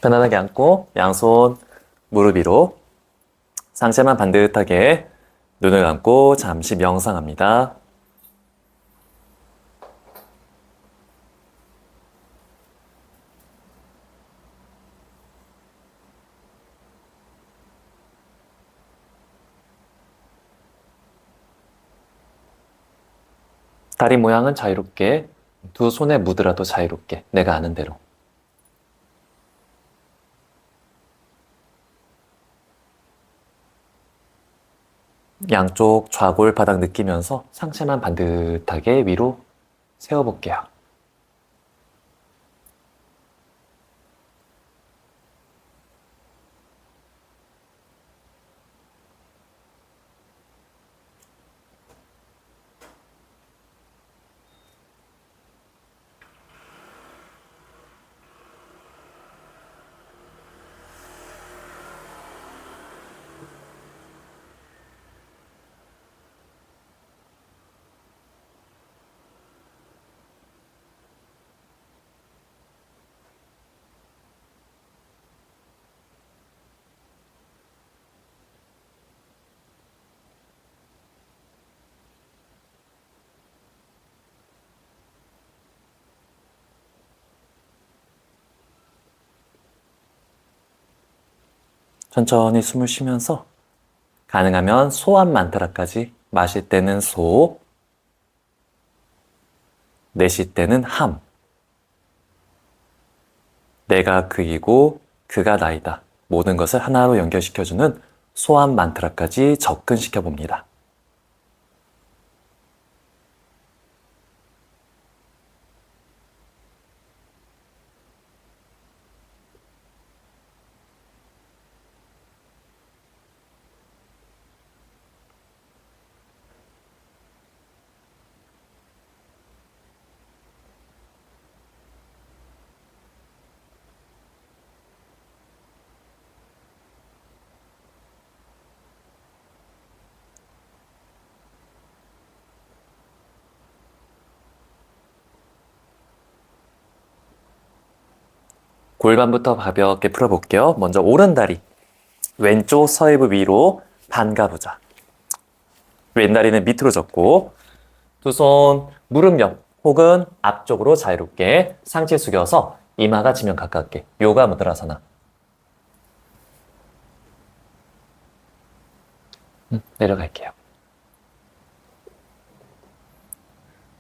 편안하게 앉고 양손 무릎 위로 상체만 반듯하게 눈을 감고 잠시 명상합니다. 다리 모양은 자유롭게, 두 손에 묻으라도 자유롭게, 내가 아는 대로. 양쪽 좌골 바닥 느끼면서 상체만 반듯하게 위로 세워볼게요. 천천히 숨을 쉬면서 가능하면 소한 만트라까지 마실 때는 소, 내쉴 때는 함. 내가 그이고 그가 나이다. 모든 것을 하나로 연결시켜주는 소한 만트라까지 접근시켜 봅니다. 골반부터 가볍게 풀어볼게요. 먼저 오른다리, 왼쪽 서해부 위로 반가부자. 왼다리는 밑으로 접고 두 손 무릎 옆 혹은 앞쪽으로 자유롭게 상체 숙여서 이마가 지면 가깝게 요가 무드라사나. 내려갈게요.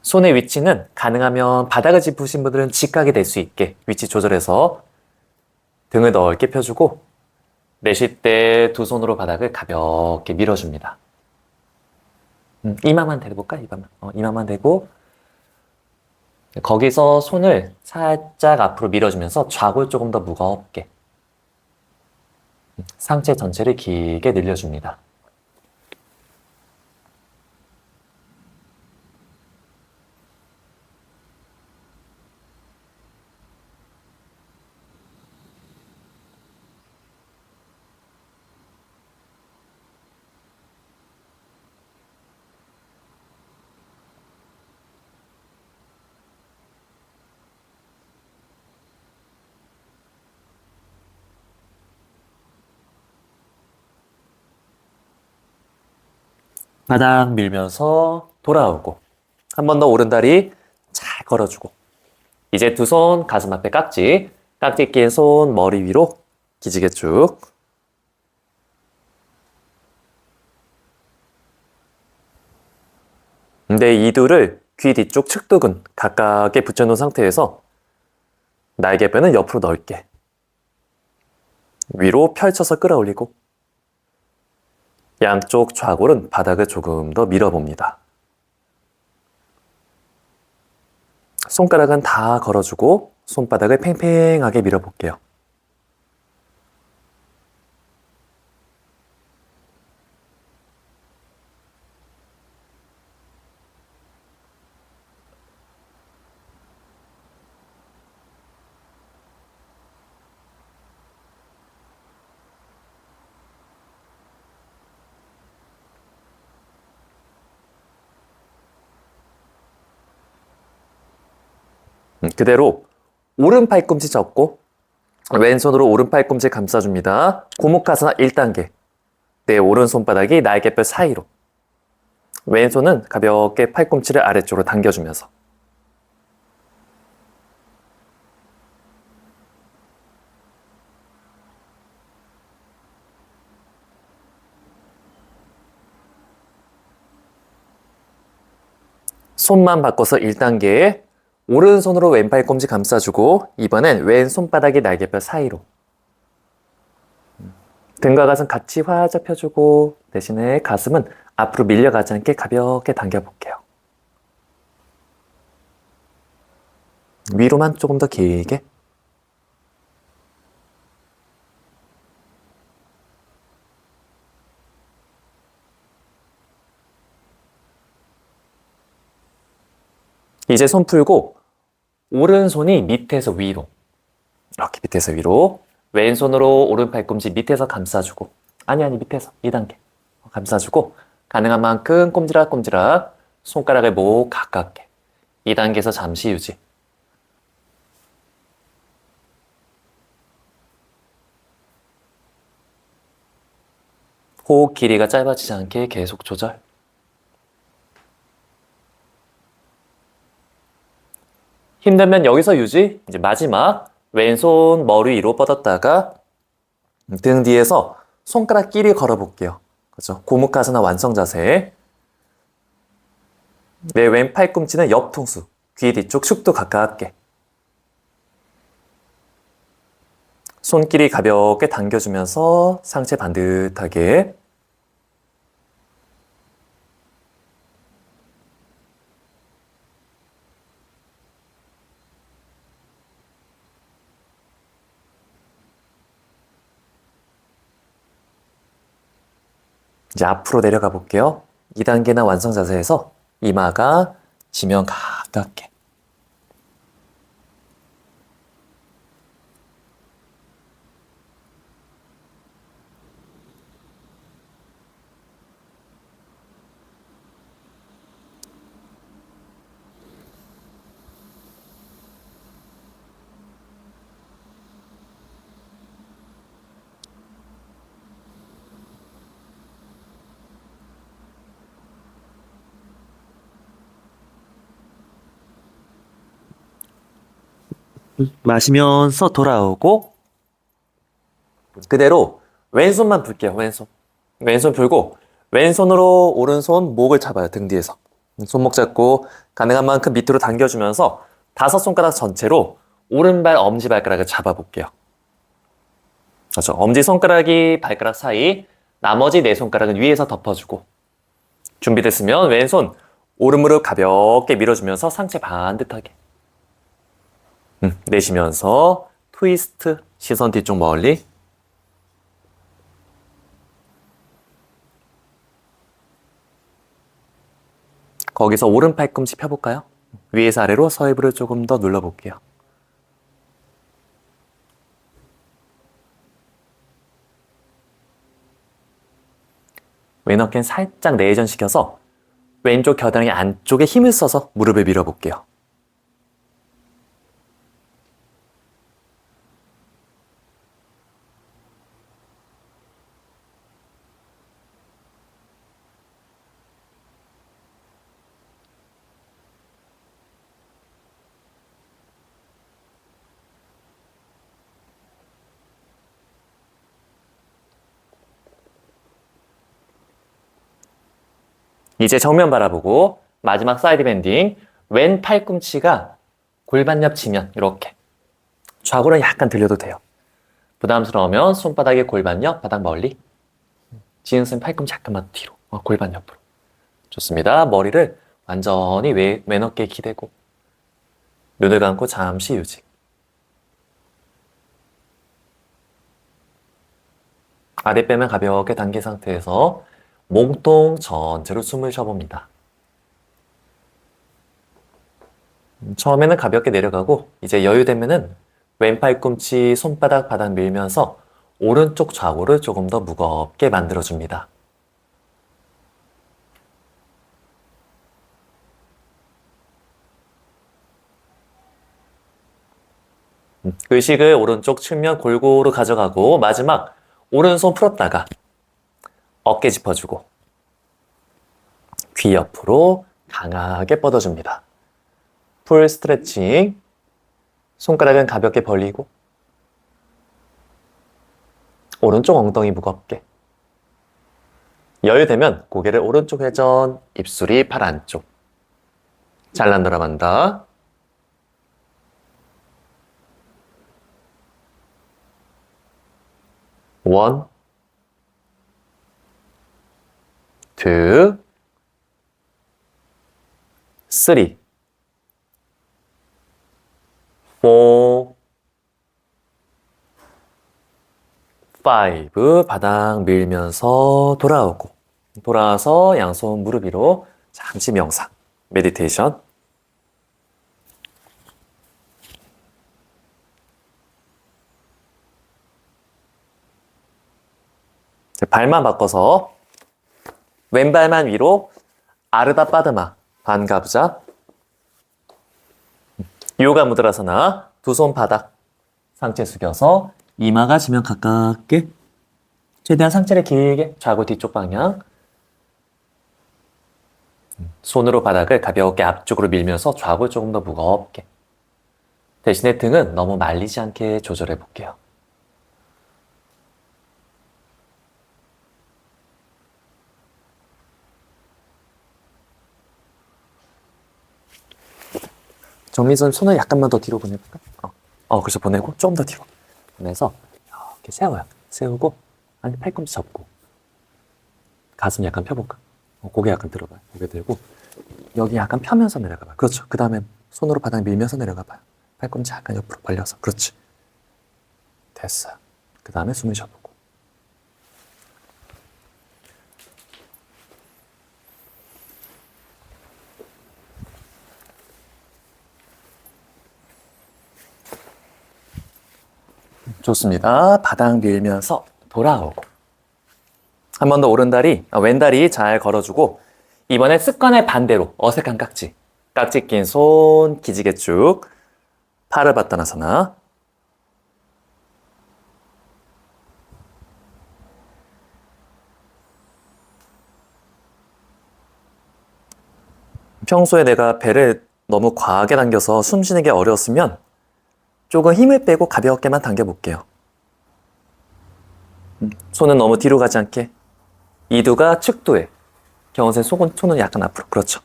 손의 위치는 가능하면 바닥을 짚으신 분들은 직각이 될 수 있게 위치 조절해서 등을 넓게 펴주고 내쉴 때 두 손으로 바닥을 가볍게 밀어줍니다. 이마만 대볼까? 이마만 대고 거기서 손을 살짝 앞으로 밀어주면서 좌골 조금 더 무겁게 상체 전체를 길게 늘려줍니다. 바닥 밀면서 돌아오고 한 번 더 오른다리 잘 걸어주고 이제 두 손 가슴 앞에 깍지 낀 손 머리 위로 기지개 쭉. 근데 이두를 귀 뒤쪽 측두근 가깝게 붙여놓은 상태에서 날개뼈는 옆으로 넓게 위로 펼쳐서 끌어올리고 양쪽 좌골은 바닥을 조금 더 밀어봅니다. 손가락은 다 걸어주고 손바닥을 팽팽하게 밀어볼게요. 그대로 오른 팔꿈치 접고 왼손으로 오른 팔꿈치 감싸줍니다. 고무카스나 1단계. 내 오른손바닥이 날개뼈 사이로. 왼손은 가볍게 팔꿈치를 아래쪽으로 당겨주면서. 손만 바꿔서 1단계. 오른손으로 왼팔꿈치 감싸주고 이번엔 왼손바닥이 날개뼈 사이로. 등과 가슴 같이 활짝 펴주고 대신에 가슴은 앞으로 밀려가지 않게 가볍게 당겨볼게요. 위로만 조금 더 길게. 이제 손 풀고 오른손이 밑에서 위로. 이렇게 밑에서 위로. 왼손으로 오른 팔꿈치 밑에서 감싸주고 아니 밑에서 2단계 감싸주고 가능한 만큼 꼼지락꼼지락 손가락을 목 가깝게 2단계에서 잠시 유지. 호흡 길이가 짧아지지 않게 계속 조절. 힘들면 여기서 유지. 이제 마지막 왼손 머리 위로 뻗었다가 등 뒤에서 손가락 끼리 걸어볼게요. 그렇죠? 고무카스나 완성 자세. 내 왼 팔꿈치는 옆통수, 귀 뒤쪽 축도 가깝게. 손길이 가볍게 당겨주면서 상체 반듯하게. 이제 앞으로 내려가 볼게요. 2단계나 완성 자세에서 이마가 지면 가깝게. 마시면서 돌아오고 그대로 왼손만 풀게요. 왼손 풀고 왼손으로 오른손 목을 잡아요. 등 뒤에서 손목 잡고 가능한 만큼 밑으로 당겨주면서 5손가락 전체로 오른발 엄지발가락을 잡아볼게요. 그렇죠. 엄지손가락이 발가락 사이, 나머지 4손가락은 위에서 덮어주고 준비됐으면 왼손 오른 무릎 가볍게 밀어주면서 상체 반듯하게 내쉬면서 트위스트, 시선 뒤쪽 멀리. 거기서 오른 팔꿈치 펴볼까요? 위에서 아래로 서해부를 조금 더 눌러볼게요. 왼 어깨는 살짝 내전시켜서 왼쪽 겨드랑이 안쪽에 힘을 써서 무릎을 밀어볼게요. 이제 정면 바라보고 마지막 사이드 밴딩. 왼 팔꿈치가 골반 옆 지면 이렇게 좌우로 약간 들려도 돼요. 부담스러우면 손바닥에 골반 옆, 바닥 멀리. 지은쌤 팔꿈치 약간만 뒤로, 골반 옆으로. 좋습니다. 머리를 완전히 왼 어깨에 기대고 눈을 감고 잠시 유지. 아랫배만 가볍게 당긴 상태에서 몸통 전체로 숨을 쉬어봅니다. 처음에는 가볍게 내려가고 이제 여유되면은 왼팔꿈치 손바닥 바닥 밀면서 오른쪽 좌우를 조금 더 무겁게 만들어줍니다. 의식을 오른쪽 측면 골고루 가져가고 마지막 오른손 풀었다가 어깨 짚어주고 귀 옆으로 강하게 뻗어줍니다. 풀 스트레칭. 손가락은 가볍게 벌리고 오른쪽 엉덩이 무겁게. 여유되면 고개를 오른쪽 회전, 입술이 팔 안쪽. 잘난 돌아간다. 원, 투, 쓰리, 포, 파이브. 바닥 밀면서 돌아오고 돌아와서 양손 무릎 위로 잠시 명상, 메디테이션. 발만 바꿔서 왼발만 위로 아르다 빠드마 반가부자. 요가 무드라사나. 두 손 바닥 상체 숙여서 이마가 지면 가깝게 최대한 상체를 길게 좌고 뒤쪽 방향. 손으로 바닥을 가볍게 앞쪽으로 밀면서 좌고 조금 더 무겁게. 대신에 등은 너무 말리지 않게 조절해 볼게요. 정민선 손을 약간만 더 뒤로 보내볼까? 그래서 보내고 좀 더 뒤로 보내서 이렇게 세워요. 세우고 아니 팔꿈치 접고 가슴 약간 펴볼까? 고개 약간 들어봐요. 고개 들고 여기 약간 펴면서 내려가봐요. 그렇죠. 그 다음에 손으로 바닥 밀면서 내려가봐요. 팔꿈치 약간 옆으로 벌려서. 그렇지. 됐어요. 그 다음에 숨을 쉬어보고. 좋습니다. 바닥 밀면서 돌아오고 한 번 더 오른다리, 왼다리 잘 걸어주고 이번에 습관의 반대로 어색한 깍지. 깍지 낀 손 기지개 쭉. 팔을 받다나서나. 평소에 내가 배를 너무 과하게 당겨서 숨 쉬는 게 어려웠으면 조금 힘을 빼고 가볍게만 당겨볼게요. 손은 너무 뒤로 가지 않게. 이두가 측도에. 경운선 손은 약간 앞으로. 그렇죠.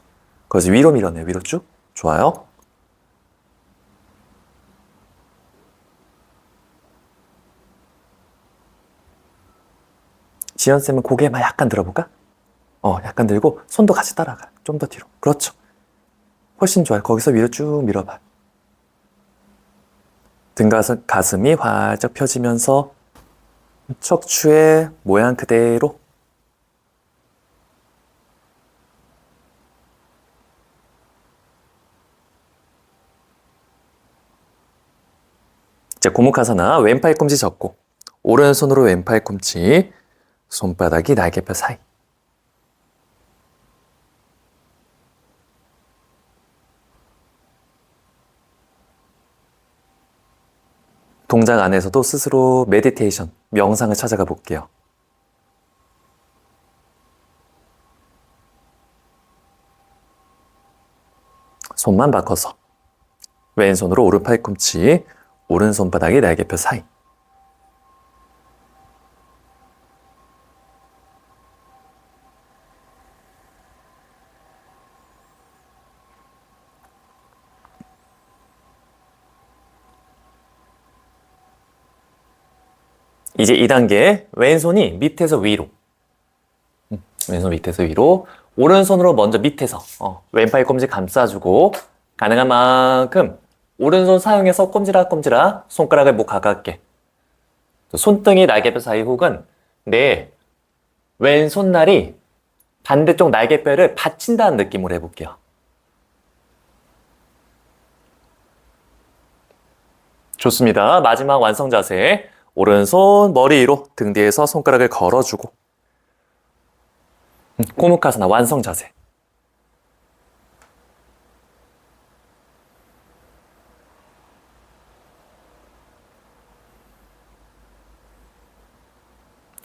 그래서 위로 밀어내요. 위로 쭉. 좋아요. 지연쌤은 고개만 약간 들어볼까? 약간 들고 손도 같이 따라가. 좀 더 뒤로. 그렇죠. 훨씬 좋아요. 거기서 위로 쭉 밀어봐. 등 가슴이 활짝 펴지면서 척추의 모양 그대로. 이제 고무카사나 왼팔 꿈치 접고 오른손으로 왼팔 꿈치, 손바닥이 날개뼈 사이. 동작 안에서도 스스로 메디테이션, 명상을 찾아가 볼게요. 손만 바꿔서 왼손으로 오른 팔꿈치, 오른손바닥이 날개뼈 사이. 이제 2단계 왼손이 밑에서 위로. 왼손 밑에서 위로. 오른손으로 먼저 밑에서 왼팔 꼼지 감싸주고 가능한 만큼 오른손 사용해서 꼼지락꼼지락 손가락을 목 가깝게. 손등이 날개뼈 사이 혹은 내 왼손날이 반대쪽 날개뼈를 받친다는 느낌으로 해볼게요. 좋습니다. 마지막 완성 자세. 오른손 머리 위로 등 뒤에서 손가락을 걸어주고 고무카사나 완성 자세.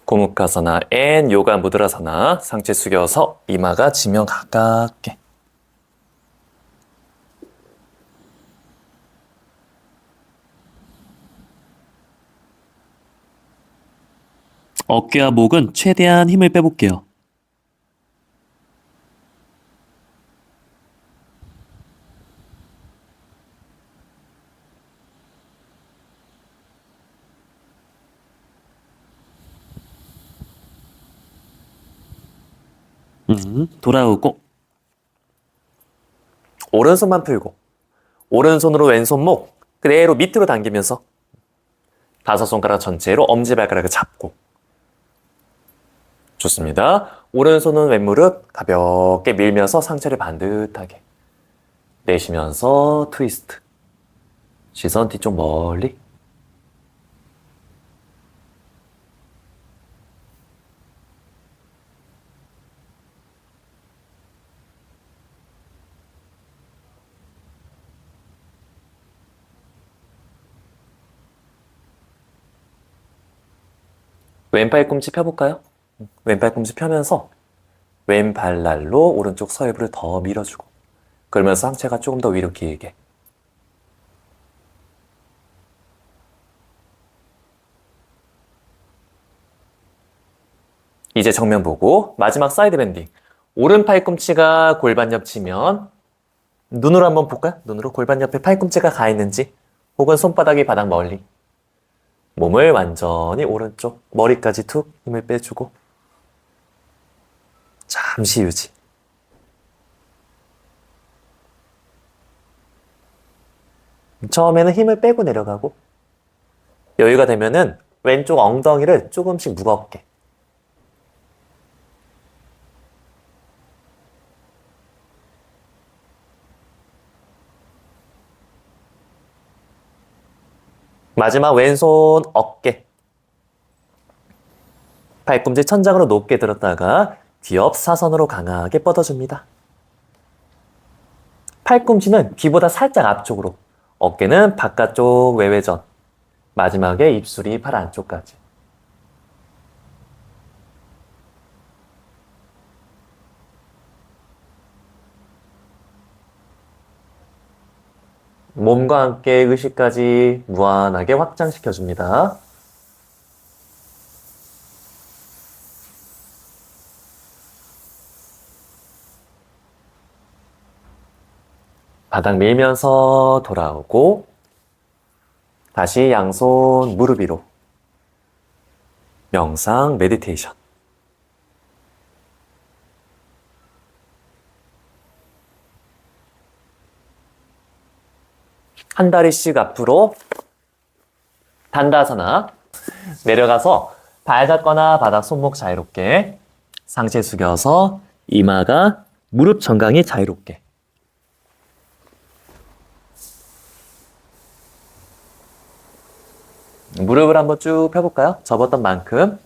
고무카사나 앤 요가 무드라사나. 상체 숙여서 이마가 지면 가깝게. 어깨와 목은 최대한 힘을 빼볼게요. 돌아오고. 오른손만 풀고 오른손으로 왼손목 그대로 밑으로 당기면서 5손가락 전체로 엄지발가락을 잡고. 좋습니다. 오른손은 왼무릎 가볍게 밀면서 상체를 반듯하게 내쉬면서 트위스트. 시선 뒤쪽 멀리. 왼팔 꿈치 펴볼까요? 왼팔 꿈치 펴면서 왼발날로 오른쪽 서해부를 더 밀어주고, 그러면서 상체가 조금 더 위로 길게. 이제 정면 보고 마지막 사이드 밴딩. 오른 팔꿈치가 골반 옆 치면 눈으로 한번 볼까요? 눈으로 골반 옆에 팔꿈치가 가 있는지, 혹은 손바닥이 바닥 멀리. 몸을 완전히 오른쪽 머리까지 툭 힘을 빼주고 잠시 유지. 처음에는 힘을 빼고 내려가고, 여유가 되면은 왼쪽 엉덩이를 조금씩 무겁게. 마지막 왼손 어깨. 팔꿈치 천장으로 높게 들었다가 뒤옆 사선으로 강하게 뻗어줍니다. 팔꿈치는 귀보다 살짝 앞쪽으로, 어깨는 바깥쪽 외회전, 마지막에 입술이 팔 안쪽까지. 몸과 함께 의식까지 무한하게 확장시켜줍니다. 바닥 밀면서 돌아오고, 다시 양손 무릎 위로. 명상 메디테이션. 한 다리씩 앞으로 단다사나. 내려가서 발 닿거나 바닥 손목 자유롭게. 상체 숙여서 이마가 무릎 정강이 자유롭게. 무릎을 한번 쭉 펴볼까요? 접었던 만큼.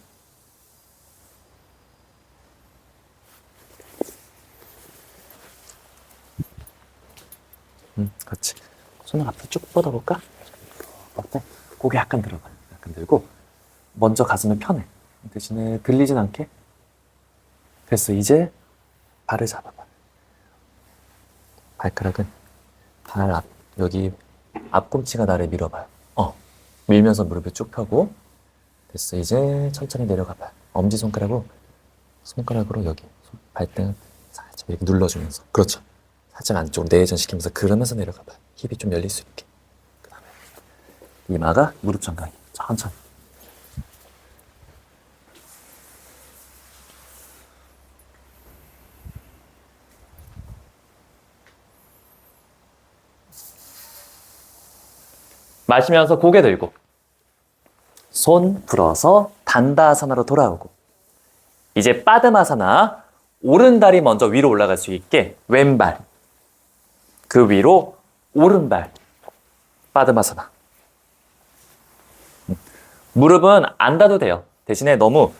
그렇지. 손을 앞으로 쭉 뻗어볼까? 어때? 고개 약간 들어가. 약간 들고 먼저 가슴을 펴내. 대신에 들리진 않게. 됐어. 이제 발을 잡아봐. 발가락은 발 앞, 여기 앞꿈치가 나를 밀어봐요. 밀면서 무릎을 쭉 펴고. 됐어. 이제 천천히 내려가봐요. 손가락으로 여기 발등 살짝 이렇게 눌러주면서. 그렇죠. 살짝 안쪽으로 내전시키면서 그러면서 내려가봐요. 힙이 좀 열릴 수 있게. 그 다음에 이마가 무릎 정강이. 천천히. 마시면서 고개 들고 손 풀어서 단다아사나로 돌아오고, 이제 빠드마사나. 오른다리 먼저 위로 올라갈 수 있게 왼발, 그 위로 오른발. 빠드마사나. 무릎은 안 닿아도 돼요. 대신에 너무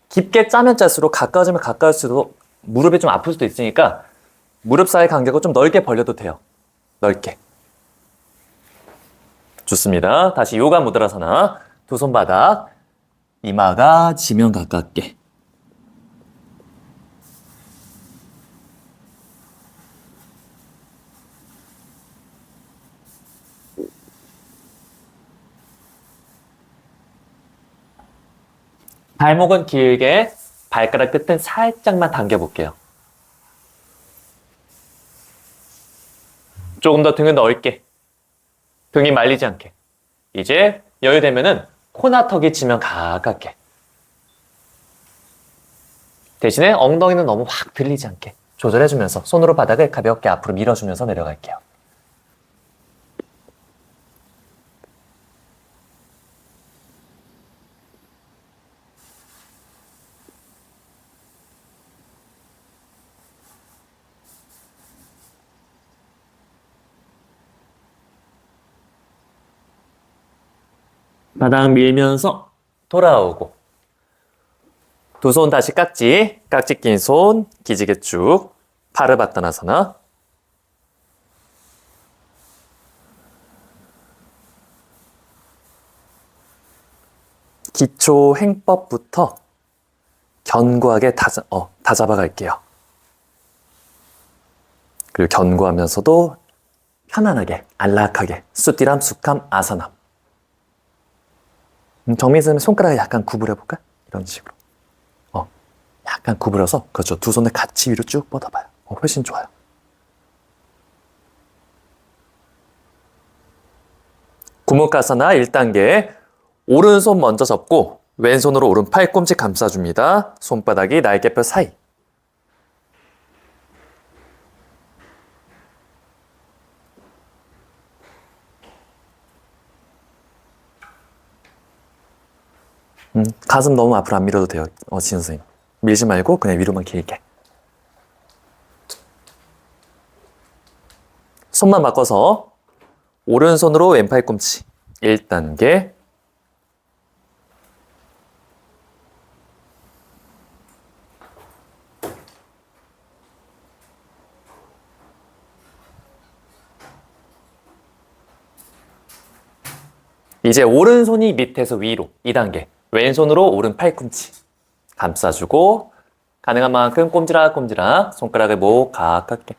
깊게 짜면 짤수록 가까워지면 가까울수록 무릎이 좀 아플 수도 있으니까 무릎 사이 간격을 좀 넓게 벌려도 돼요. 넓게. 좋습니다. 다시 요가 무드라사나. 두 손바닥 이마가 지면 가깝게. 발목은 길게, 발가락 끝은 살짝만 당겨볼게요. 조금 더 등은 넓게. 등이 말리지 않게. 이제 여유되면은 코나 턱이 지면 가깝게. 대신에 엉덩이는 너무 확 들리지 않게 조절해주면서 손으로 바닥을 가볍게 앞으로 밀어주면서 내려갈게요. 바닥 밀면서 돌아오고 두 손 다시 깍지 낀 손 기지개 쭉 파르바타나사나. 기초 행법부터 견고하게 다 잡아갈게요. 그리고 견고하면서도 편안하게 안락하게 수띠람 수캄 아사남. 정민 선생님 손가락을 약간 구부려볼까? 이런 식으로. 약간 구부려서, 그렇죠. 두 손을 같이 위로 쭉 뻗어봐요. 훨씬 좋아요. 구무카사나 1단계. 오른손 먼저 접고, 왼손으로 오른 팔꿈치 감싸줍니다. 손바닥이 날개뼈 사이. 가슴 너무 앞으로 안 밀어도 돼요. 지은 선생님. 밀지 말고 그냥 위로만 길게. 손만 바꿔서 오른손으로 왼팔꿈치 1단계. 이제 오른손이 밑에서 위로 2단계. 왼손으로 오른 팔꿈치 감싸주고 가능한 만큼 꼼지락꼼지락 손가락을 목 가깝게.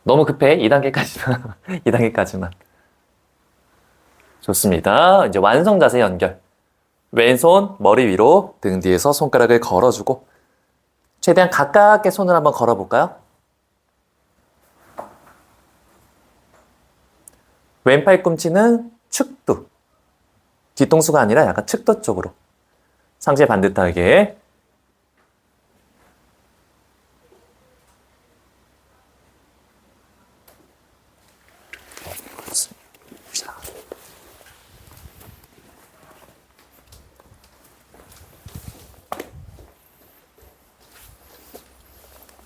너무 급해. 2단계까지만. 2단계까지만. 좋습니다. 이제 완성 자세 연결. 왼손 머리 위로 등 뒤에서 손가락을 걸어주고 최대한 가깝게 손을 한번 걸어볼까요? 왼팔꿈치는 측두. 뒤통수가 아니라 약간 측도 쪽으로. 상체 반듯하게.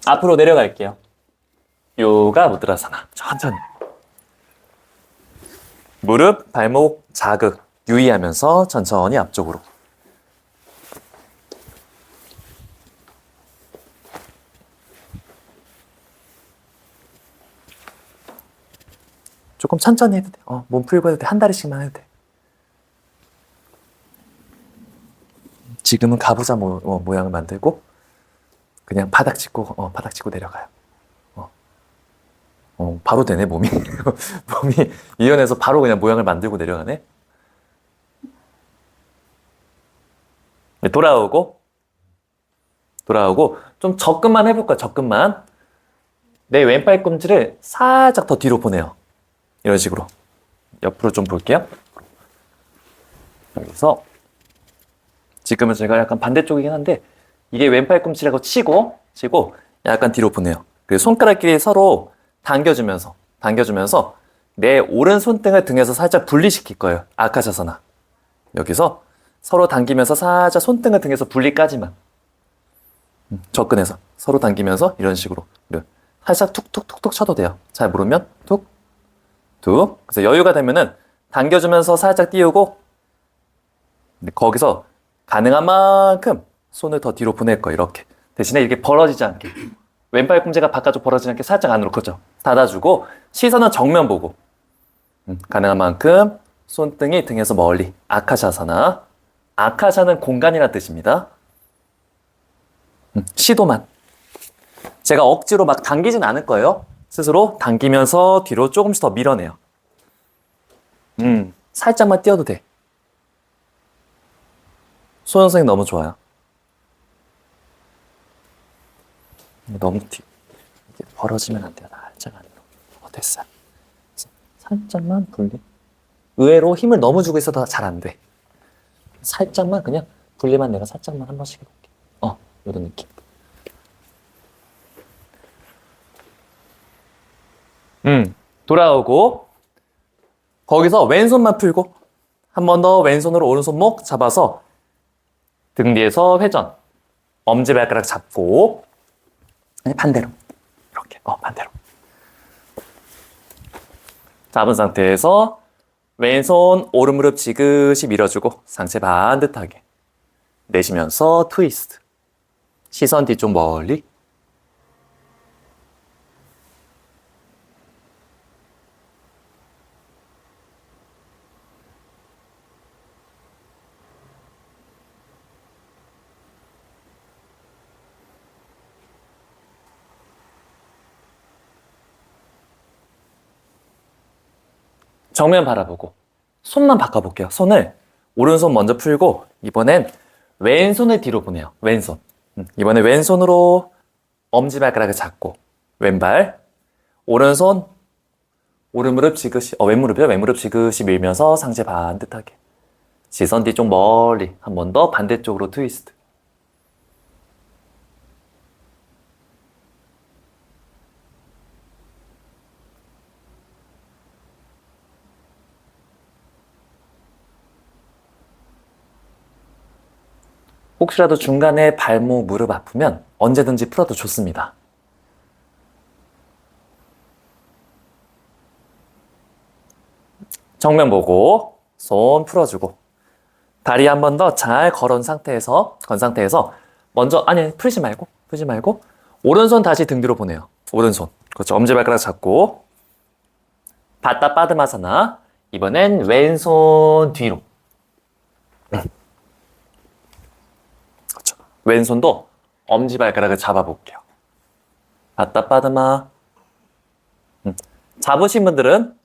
앞으로 내려갈게요. 요가 무드라사나. 천천히. 무릎, 발목 자극 유의하면서 천천히 앞쪽으로. 조금 천천히 해도 돼. 몸 풀고 해도 돼. 한 다리씩만 해도 돼. 지금은 가부좌 모양을 만들고 그냥 바닥 짚고 내려가요. 바로 되네, 몸이. 몸이 유연해서 바로 그냥 모양을 만들고 내려가네. 네, 돌아오고 좀 접근만 해볼까, 접근만. 내 왼팔 꿈치를 살짝 더 뒤로 보내요. 이런 식으로. 옆으로 좀 볼게요. 여기서 지금은 제가 약간 반대쪽이긴 한데 이게 왼팔 꿈치라고 치고 약간 뒤로 보내요. 그리고 손가락끼리 서로 당겨주면서 내 오른 손등을 등에서 살짝 분리시킬 거예요. 아카샤사나. 여기서 서로 당기면서 살짝 손등을 등에서 분리까지만. 접근해서 서로 당기면서 이런 식으로. 살짝 툭툭툭툭 쳐도 돼요. 잘 모르면 툭. 그래서 여유가 되면은 당겨주면서 살짝 띄우고 거기서 가능한 만큼 손을 더 뒤로 보낼 거예요. 이렇게. 대신에 이렇게 벌어지지 않게. 왼팔 꿈제가 바깥쪽 벌어지지 않게 살짝 안으로 그죠? 닫아주고 시선은 정면 보고 가능한 만큼 손등이 등에서 멀리. 아카샤사나. 아카샤는 공간이라는 뜻입니다. 시도만. 제가 억지로 막 당기진 않을 거예요. 스스로 당기면서 뒤로 조금씩 더 밀어내요. 살짝만 띄워도 돼. 소영 선생님 너무 좋아요. 너무 이게 벌어지면 안 돼요. 살짝 안으로. 됐어요. 살짝만 분리. 의외로 힘을 너무 주고 있어도 잘 안 돼. 살짝만 그냥 분리만 내가 살짝만 한 번씩 해볼게. 이런 느낌. 돌아오고 거기서 왼손만 풀고 한 번 더 왼손으로 오른손목 잡아서 등 뒤에서 회전. 엄지발가락 잡고 반대로 이렇게 반대로 잡은 상태에서 왼손 오른무릎 지그시 밀어주고 상체 반듯하게 내쉬면서 트위스트. 시선 뒤쪽 멀리. 정면 바라보고 손만 바꿔볼게요. 손을 오른손 먼저 풀고 이번엔 왼손을 뒤로 보내요. 왼손. 이번에 왼손으로 엄지발가락을 잡고 왼발 오른손 오른무릎 지그시 왼무릎이요. 왼무릎 지그시 밀면서 상체 반듯하게 시선 뒤쪽 멀리. 한 번 더 반대쪽으로 트위스트. 혹시라도 중간에 발목, 무릎 아프면 언제든지 풀어도 좋습니다. 정면 보고 손 풀어주고 다리 한 번 더 잘 건 상태에서 먼저 풀지 말고 오른손 다시 등 뒤로 보내요. 오른손. 그렇죠. 엄지발가락 잡고 바따 빠드마사나. 이번엔 왼손 뒤로. 왼손도 엄지발가락을 잡아볼게요. 바따 빠드마. 잡으신 분들은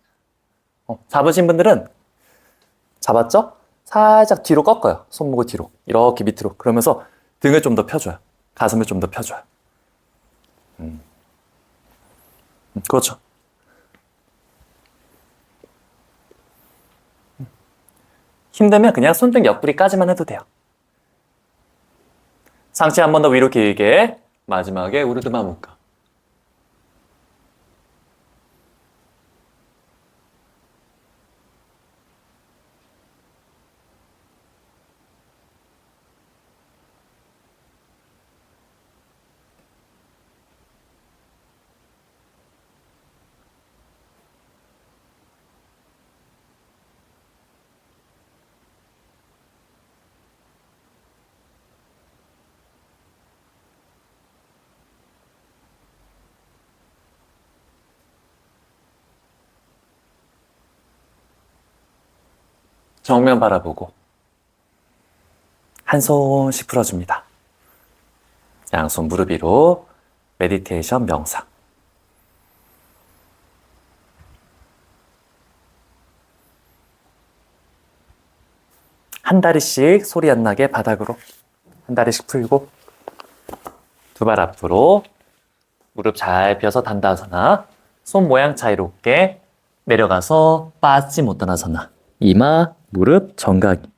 잡았죠? 살짝 뒤로 꺾어요. 손목을 뒤로. 이렇게 밑으로. 그러면서 등을 좀 더 펴줘요. 가슴을 좀 더 펴줘요. 그렇죠. 힘들면 그냥 손등 옆구리까지만 해도 돼요. 상체 한 번 더 위로 길게. 마지막에 우르드마 무카. 정면 바라보고 한 손씩 풀어줍니다. 양손 무릎 위로 메디테이션 명상. 한 다리씩 소리 안 나게 바닥으로 한 다리씩 풀고 두 발 앞으로 무릎 잘 펴서 단다하사나. 손 모양 자유롭게 내려가서 빠지 못하나사나. 이마, 무릎, 정각이.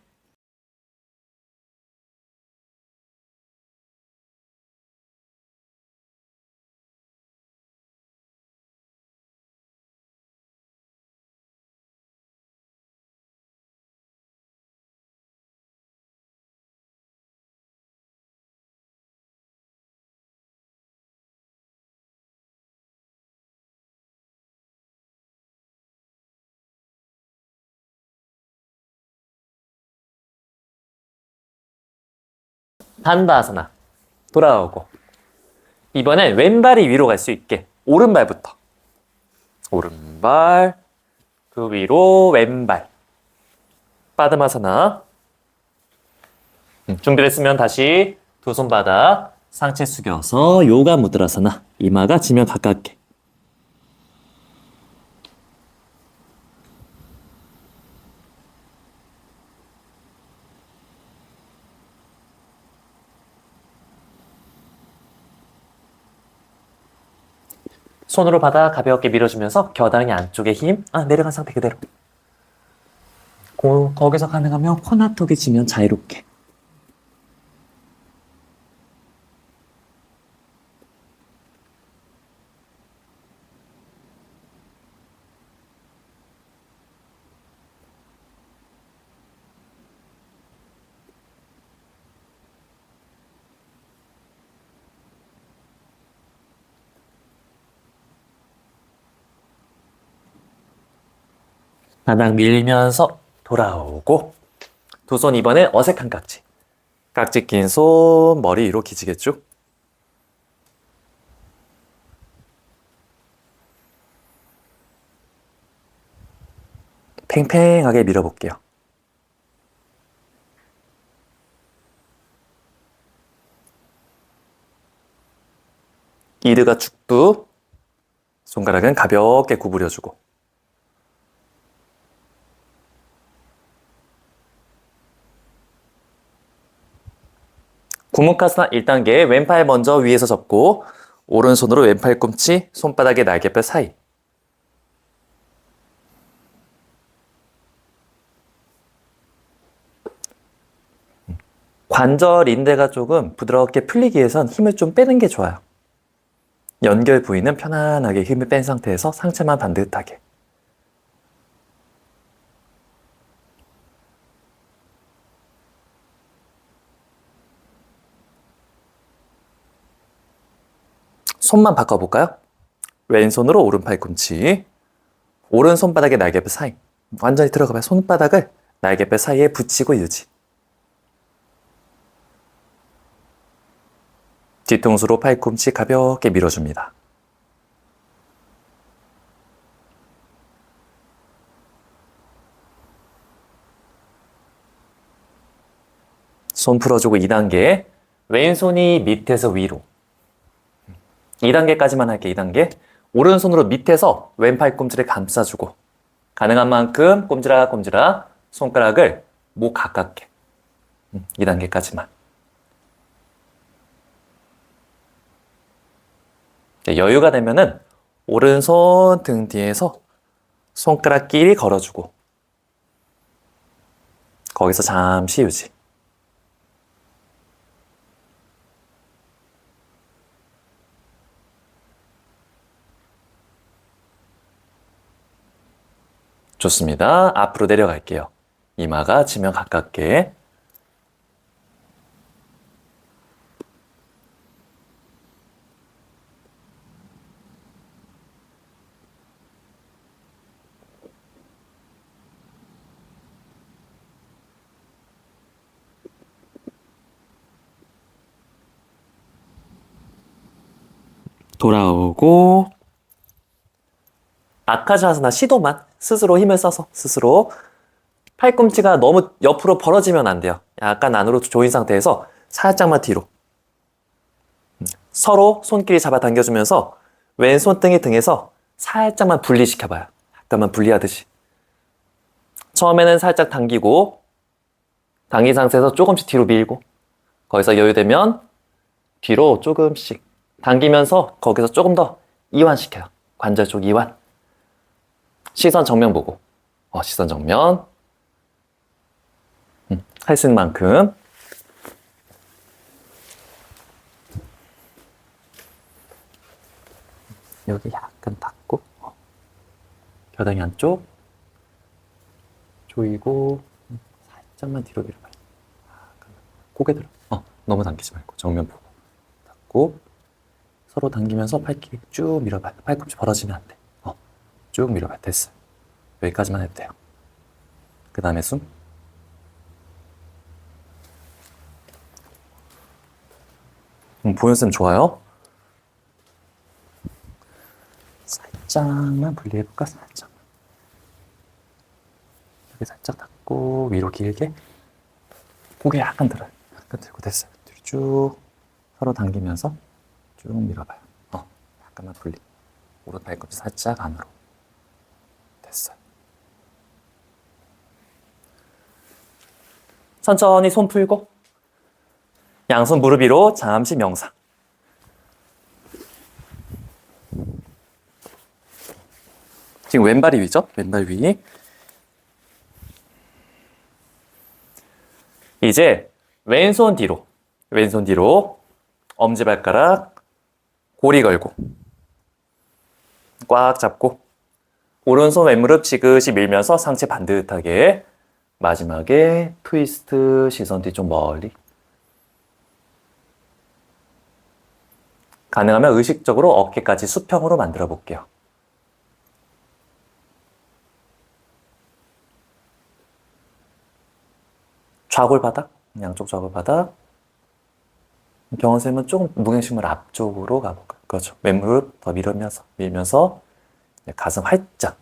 단다하사나. 돌아오고 이번엔 왼발이 위로 갈 수 있게 오른발부터. 오른발 그 위로 왼발. 빠드마사나. 준비됐으면 다시 두 손 바닥 상체 숙여서 요가 무드라사나. 이마가 지면 가깝게. 손으로 바닥 가볍게 밀어주면서 겨드랑이 안쪽에 힘, 내려간 상태 그대로. 거기서 가능하면 코나턱이 지면 자유롭게. 바닥 밀면서 돌아오고 두 손 이번엔 어색한 깍지. 깍지 낀 손 머리 위로 기지개쭉. 팽팽하게 밀어볼게요. 이드가 축두. 손가락은 가볍게 구부려주고. 구문카스나 1단계 왼팔 먼저 위에서 접고 오른손으로 왼팔 꿈치 손바닥에 날개뼈 사이. 관절 인대가 조금 부드럽게 풀리기 위해선 힘을 좀 빼는 게 좋아요. 연결 부위는 편안하게 힘을 뺀 상태에서 상체만 반듯하게. 손만 바꿔볼까요? 왼손으로 오른팔 꿈치, 오른 손바닥에 날개뼈 사이. 완전히 들어가봐요. 손바닥을 날개뼈 사이에 붙이고 유지. 뒤통수로 팔꿈치 가볍게 밀어줍니다. 손 풀어주고 2단계. 왼손이 밑에서 위로. 2단계까지만 할게요. 2단계. 오른손으로 밑에서 왼팔 꿈치를 감싸주고 가능한 만큼 꼼지락꼼지락 손가락을 목 가깝게. 2단계까지만. 여유가 되면은 오른손 등 뒤에서 손가락 끼리 걸어주고 거기서 잠시 유지. 좋습니다. 앞으로 내려갈게요. 이마가 지면 가깝게. 돌아오고 아카자사나 시도만 스스로 힘을 써서 스스로 팔꿈치가 너무 옆으로 벌어지면 안 돼요. 약간 안으로 조인 상태에서 살짝만 뒤로 서로 손길이 잡아당겨주면서 왼손등이 등에서 살짝만 분리시켜봐요. 약간만 분리하듯이 처음에는 살짝 당기고 당긴 상태에서 조금씩 뒤로 밀고 거기서 여유되면 뒤로 조금씩 당기면서 거기서 조금 더 이완시켜요. 관절 쪽 이완. 시선 정면 보고. 시선 정면. 할 수 있는 만큼. 여기 약간 닫고. 겨드랑이 안쪽. 조이고. 살짝만 뒤로 밀어봐요. 고개 들어. 너무 당기지 말고 정면 보고. 닫고. 서로 당기면서 팔끼리 쭉 밀어봐요. 팔꿈치 벌어지면 안 돼. 쭉 밀어봐요. 됐어요. 여기까지만 해도 돼요. 그 다음에 숨. 보현쌤 좋아요? 살짝만 분리해볼까? 살짝만. 여기 살짝 닫고. 잡고 위로 길게. 고개 약간 들어요. 약간 들고 됐어요. 뒤로 쭉 서로 당기면서 쭉 밀어봐요. 약간만 분리. 오른 발꿈치 살짝 안으로. 됐어요. 천천히 손 풀고 양손 무릎 위로 잠시 명상. 지금 왼발이 위죠? 왼발 위. 이제 왼손 뒤로. 왼손 뒤로 엄지발가락 고리 걸고 꽉 잡고 오른손 왼무릎 지그시 밀면서 상체 반듯하게. 마지막에 트위스트. 시선 뒤 좀 멀리. 가능하면 의식적으로 어깨까지 수평으로 만들어 볼게요. 좌골바닥, 양쪽 좌골바닥. 경원쌤은 조금 무게중심을 앞쪽으로 가볼까요? 그렇죠. 왼무릎 더 밀면서 가슴 활짝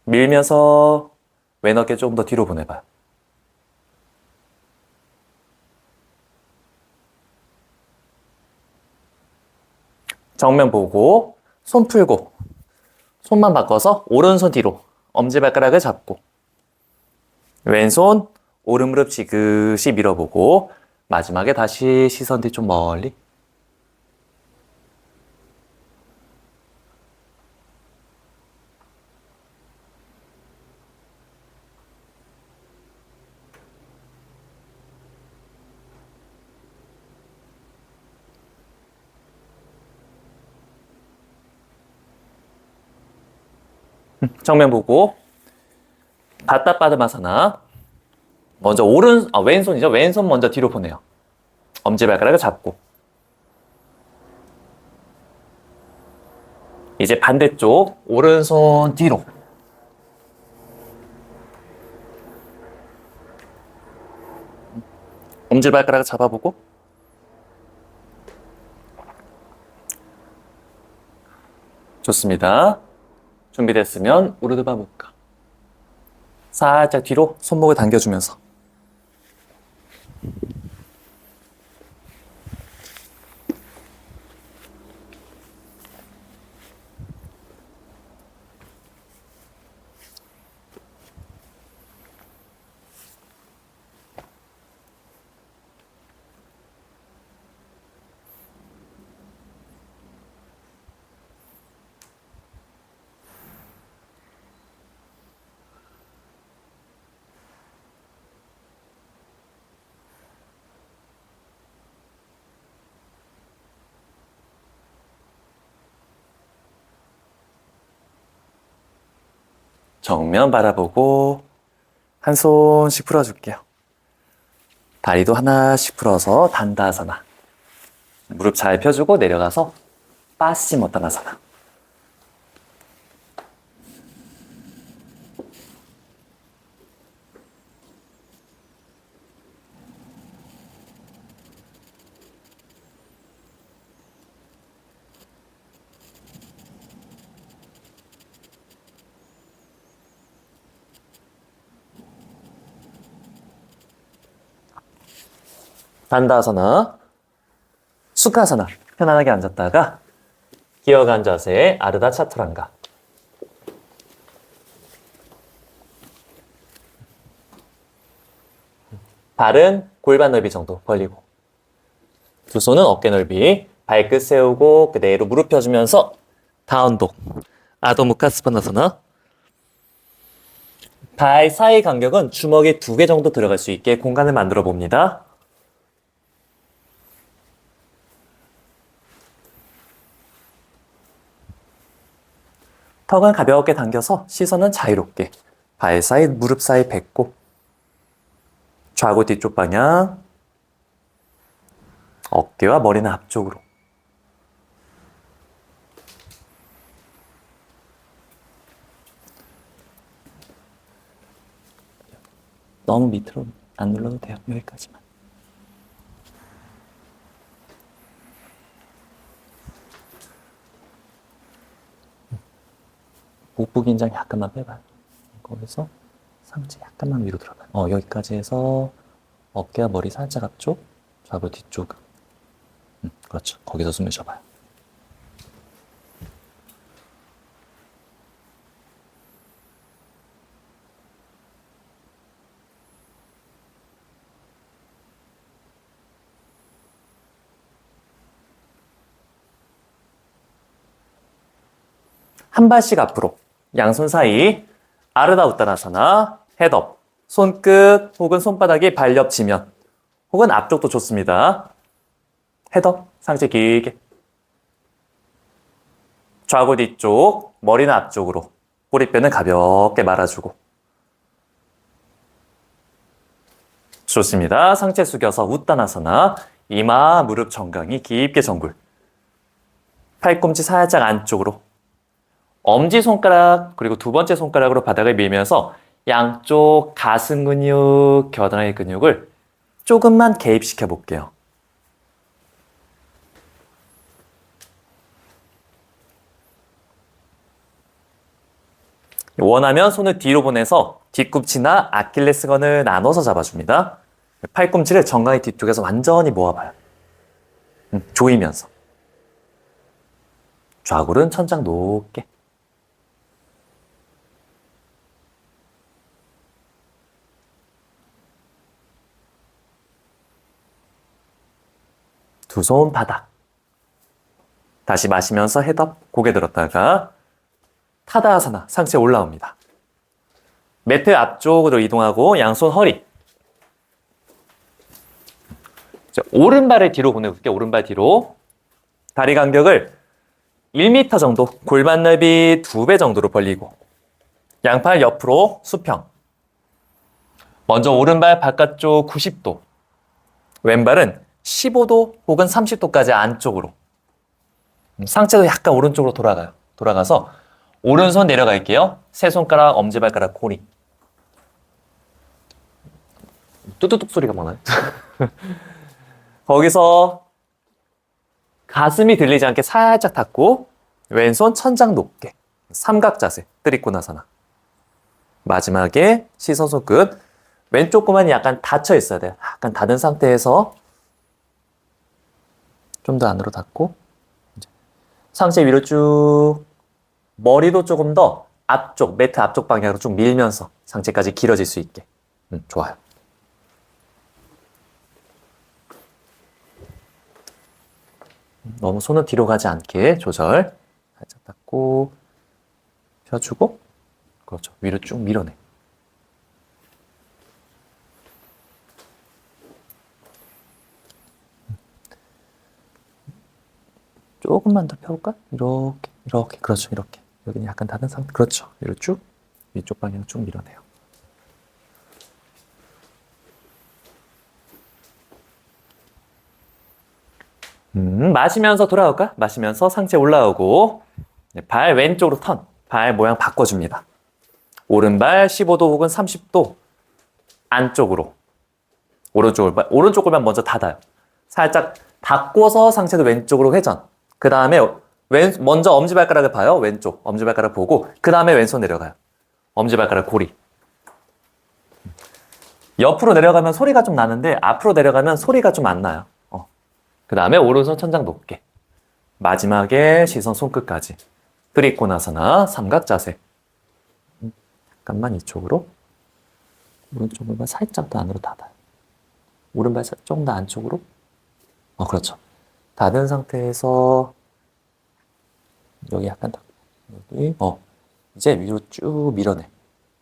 밀면서 왼 어깨 조금 더 뒤로 보내봐요. 정면 보고 손 풀고 손만 바꿔서 오른손 뒤로 엄지발가락을 잡고 왼손 오른 무릎 지그시 밀어보고 마지막에 다시 시선 뒤 좀 멀리. 정면 보고 바따 빠드마사나. 먼저 왼손이죠. 왼손 먼저 뒤로 보내요. 엄지발가락을 잡고 이제 반대쪽 오른손 뒤로 엄지발가락을 잡아보고 좋습니다. 준비됐으면 우르드바 무카 살짝 뒤로 손목을 당겨주면서 정면 바라보고 한 손씩 풀어줄게요. 다리도 하나씩 풀어서 단다아사나. 무릎 잘 펴주고 내려가서 빠시모타나사나. 단다아사나, 수카사나. 편안하게 앉았다가 기어간 자세 아르다 차투란가. 발은 골반 넓이 정도 벌리고 두 손은 어깨 넓이. 발끝 세우고 그대로 무릎 펴주면서 다운독 아도무카스파나사나. 발 사이 간격은 주먹이 2개 정도 들어갈 수 있게 공간을 만들어 봅니다. 턱은 가볍게 당겨서 시선은 자유롭게 발 사이 무릎 사이 뱉고 좌고 뒤쪽 방향. 어깨와 머리는 앞쪽으로. 너무 밑으로 안 눌러도 돼요. 여기까지만. 복부 긴장 약간만 빼봐요. 거기서 상체 약간만 위로 들어가요. 여기까지 해서 어깨와 머리 살짝 앞쪽, 좌우 뒤쪽. 그렇죠. 거기서 숨을 쉬어봐요. 한 발씩 앞으로, 양손 사이, 아르다 우따나사나, 헤드업, 손끝 혹은 손바닥이 발 옆치면, 혹은 앞쪽도 좋습니다. 헤드업, 상체 길게. 좌우 뒤쪽, 머리는 앞쪽으로, 꼬리뼈는 가볍게 말아주고. 좋습니다. 상체 숙여서 우따나사나, 이마, 무릎 정강이 깊게 정굴. 팔꿈치 살짝 안쪽으로. 엄지손가락 그리고 두 번째 손가락으로 바닥을 밀면서 양쪽 가슴 근육, 겨드랑이 근육을 조금만 개입시켜 볼게요. 원하면 손을 뒤로 보내서 뒤꿈치나 아킬레스건을 나눠서 잡아줍니다. 팔꿈치를 정강이 뒤쪽에서 완전히 모아봐요. 조이면서. 좌골은 천장 높게. 두 손 바닥. 다시 마시면서 헤드업, 고개 들었다가 타다아사나, 상체 올라옵니다. 매트 앞쪽으로 이동하고 양손 허리. 오른발을 뒤로 보내볼게요. 오른발 뒤로. 다리 간격을 1m 정도, 골반 넓이 2배 정도로 벌리고 양팔 옆으로 수평. 먼저 오른발 바깥쪽 90도, 왼발은 15도 혹은 30도까지 안쪽으로. 상체도 약간 오른쪽으로 돌아가요. 돌아가서 오른손 내려갈게요. 세 손가락, 엄지발가락, 고리. 뚜뚜뚝 소리가 많아요. 거기서 가슴이 들리지 않게 살짝 닫고 왼손 천장 높게 삼각 자세, 뜨리코나사나. 마지막에 시선 손끝 왼쪽 구만이 약간 닫혀 있어야 돼요. 약간 닫은 상태에서 좀 더 안으로 닫고 상체 위로 쭉, 머리도 조금 더 앞쪽, 매트 앞쪽 방향으로 쭉 밀면서 상체까지 길어질 수 있게. 좋아요. 너무 손은 뒤로 가지 않게 조절. 살짝 닫고 펴주고, 그렇죠. 위로 쭉 밀어내. 조금만 더 펴볼까? 이렇게, 이렇게, 그렇죠. 이렇게. 여기는 약간 닫은 상태. 그렇죠. 위로 쭉, 위쪽 방향 쭉 밀어내요. 마시면서 돌아올까? 마시면서 상체 올라오고 발 왼쪽으로 턴, 발 모양 바꿔줍니다. 오른발 15도 혹은 30도 안쪽으로 오른쪽 골반 먼저 닫아요. 살짝 닫고서 상체도 왼쪽으로 회전. 그 다음에 먼저 엄지발가락을 봐요. 왼쪽 엄지발가락 보고 그 다음에 왼손 내려가요. 엄지발가락 고리. 옆으로 내려가면 소리가 좀 나는데 앞으로 내려가면 소리가 좀 안 나요. 그 다음에 오른손 천장 높게. 마지막에 시선 손끝까지. 트리코나사나 삼각 자세. 잠깐만 이쪽으로. 오른쪽 골반 살짝 더 안으로 닫아요. 오른발 조금 더 안쪽으로. 그렇죠. 닫은 상태에서 여기 약간 더. 여기. 이제 위로 쭉 밀어내.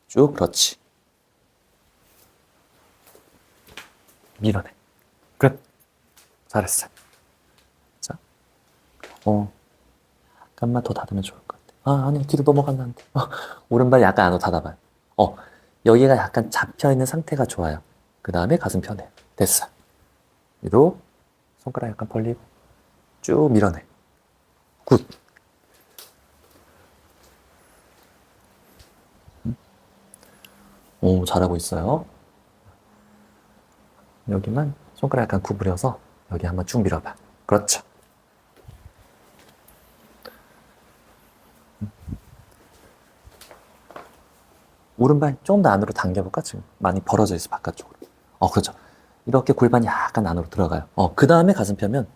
쭉, 그렇지. 밀어내. 끝. 잘했어요. 자, 약간만 더 닫으면 좋을 것 같아. 아니, 뒤로 넘어갔는데. 오른발 약간 안으로 닫아봐요. 여기가 약간 잡혀있는 상태가 좋아요. 그 다음에 가슴 펴내요. 됐어. 위로, 손가락 약간 벌리고, 쭉 밀어내. 굿. 오, 잘하고 있어요. 여기만 손가락 약간 구부려서 여기 한번 쭉 밀어봐. 그렇죠. 오른발 조금 더 안으로 당겨볼까? 지금 많이 벌어져 있어, 바깥쪽으로. 그렇죠. 이렇게 골반이 약간 안으로 들어가요. 그 다음에 가슴 펴면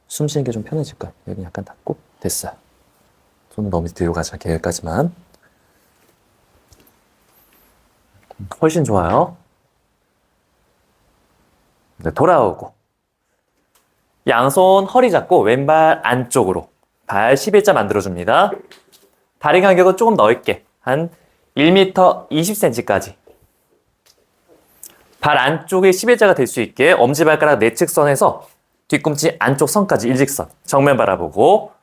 숨 쉬는 게 좀 편해질 거예요. 여기 약간 닫고, 됐어요. 손은 너무 뒤로 가지 않게 여기까지만. 훨씬 좋아요. 네, 돌아오고. 양손 허리 잡고 왼발 안쪽으로 발 11자 만들어줍니다. 다리 간격은 조금 넓게 한 1m 20cm까지. 발 안쪽에 11자가 될 수 있게 엄지발가락 내측선에서 뒤꿈치 안쪽 선까지 일직선. 정면 바라보고